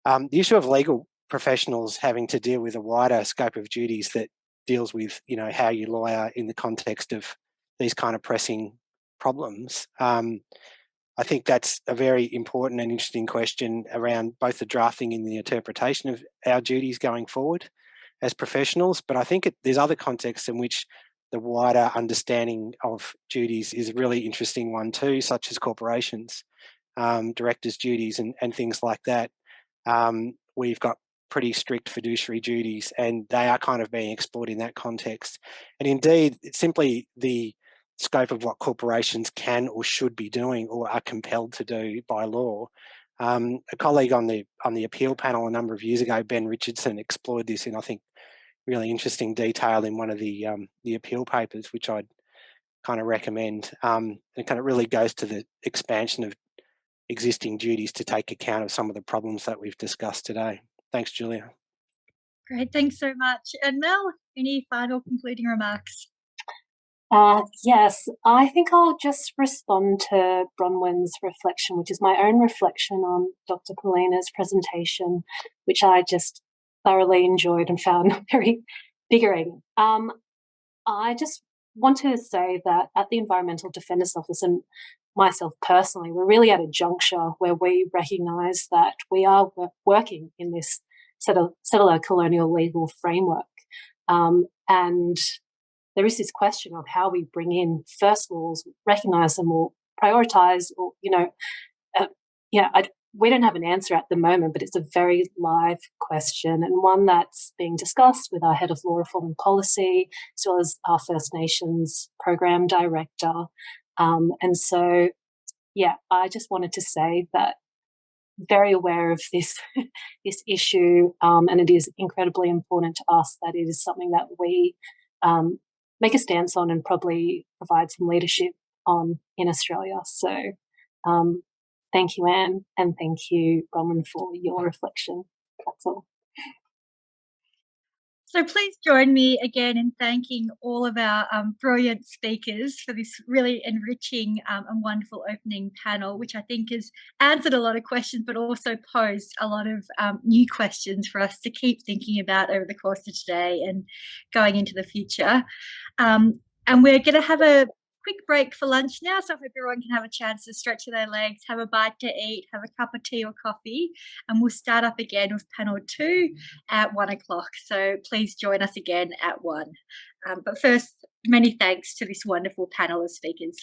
the issue of legal professionals having to deal with a wider scope of duties that deals with, how you lawyer in the context of these kind of pressing problems. I think that's a very important and interesting question around both the drafting and the interpretation of our duties going forward as professionals. But I think there's other contexts in which the wider understanding of duties is a really interesting one too, such as corporations, directors' duties and things like that. We've got pretty strict fiduciary duties, and they are kind of being explored in that context. And indeed, it's simply the scope of what corporations can or should be doing or are compelled to do by law. A colleague on the appeal panel a number of years ago, Ben Richardson, explored this in, I think, really interesting detail in one of the appeal papers, which I'd kind of recommend. It kind of really goes to the expansion of existing duties to take account of some of the problems that we've discussed today. Thanks, Julia.
Great, thanks so much. And Mel, any final concluding remarks?
Yes, I think I'll just respond to Bronwyn's reflection, which is my own reflection on Dr. Paulina's presentation, which I just thoroughly enjoyed and found very invigorating. I just want to say that at the Environmental Defenders Office, and myself personally, we're really at a juncture where we recognise that we are working in this settler colonial legal framework, and there is this question of how we bring in first laws, recognise them, or prioritise, or we don't have an answer at the moment, but it's a very live question, and one that's being discussed with our head of law reform and policy, as well as our First Nations program director. And so, I just wanted to say that very aware of this this issue, and it is incredibly important to us that it is something that we make a stance on and probably provide some leadership on in Australia. So thank you, Anne, and thank you, Bronwyn, for your reflection. That's all.
So please join me again in thanking all of our brilliant speakers for this really enriching and wonderful opening panel, which I think has answered a lot of questions, but also posed a lot of new questions for us to keep thinking about over the course of today and going into the future. And we're going to have a quick break for lunch now, so I hope everyone can have a chance to stretch their legs, have a bite to eat, have a cup of tea or coffee, and we'll start up again with panel 2 at 1 o'clock. So please join us again at 1. But first, many thanks to this wonderful panel of speakers.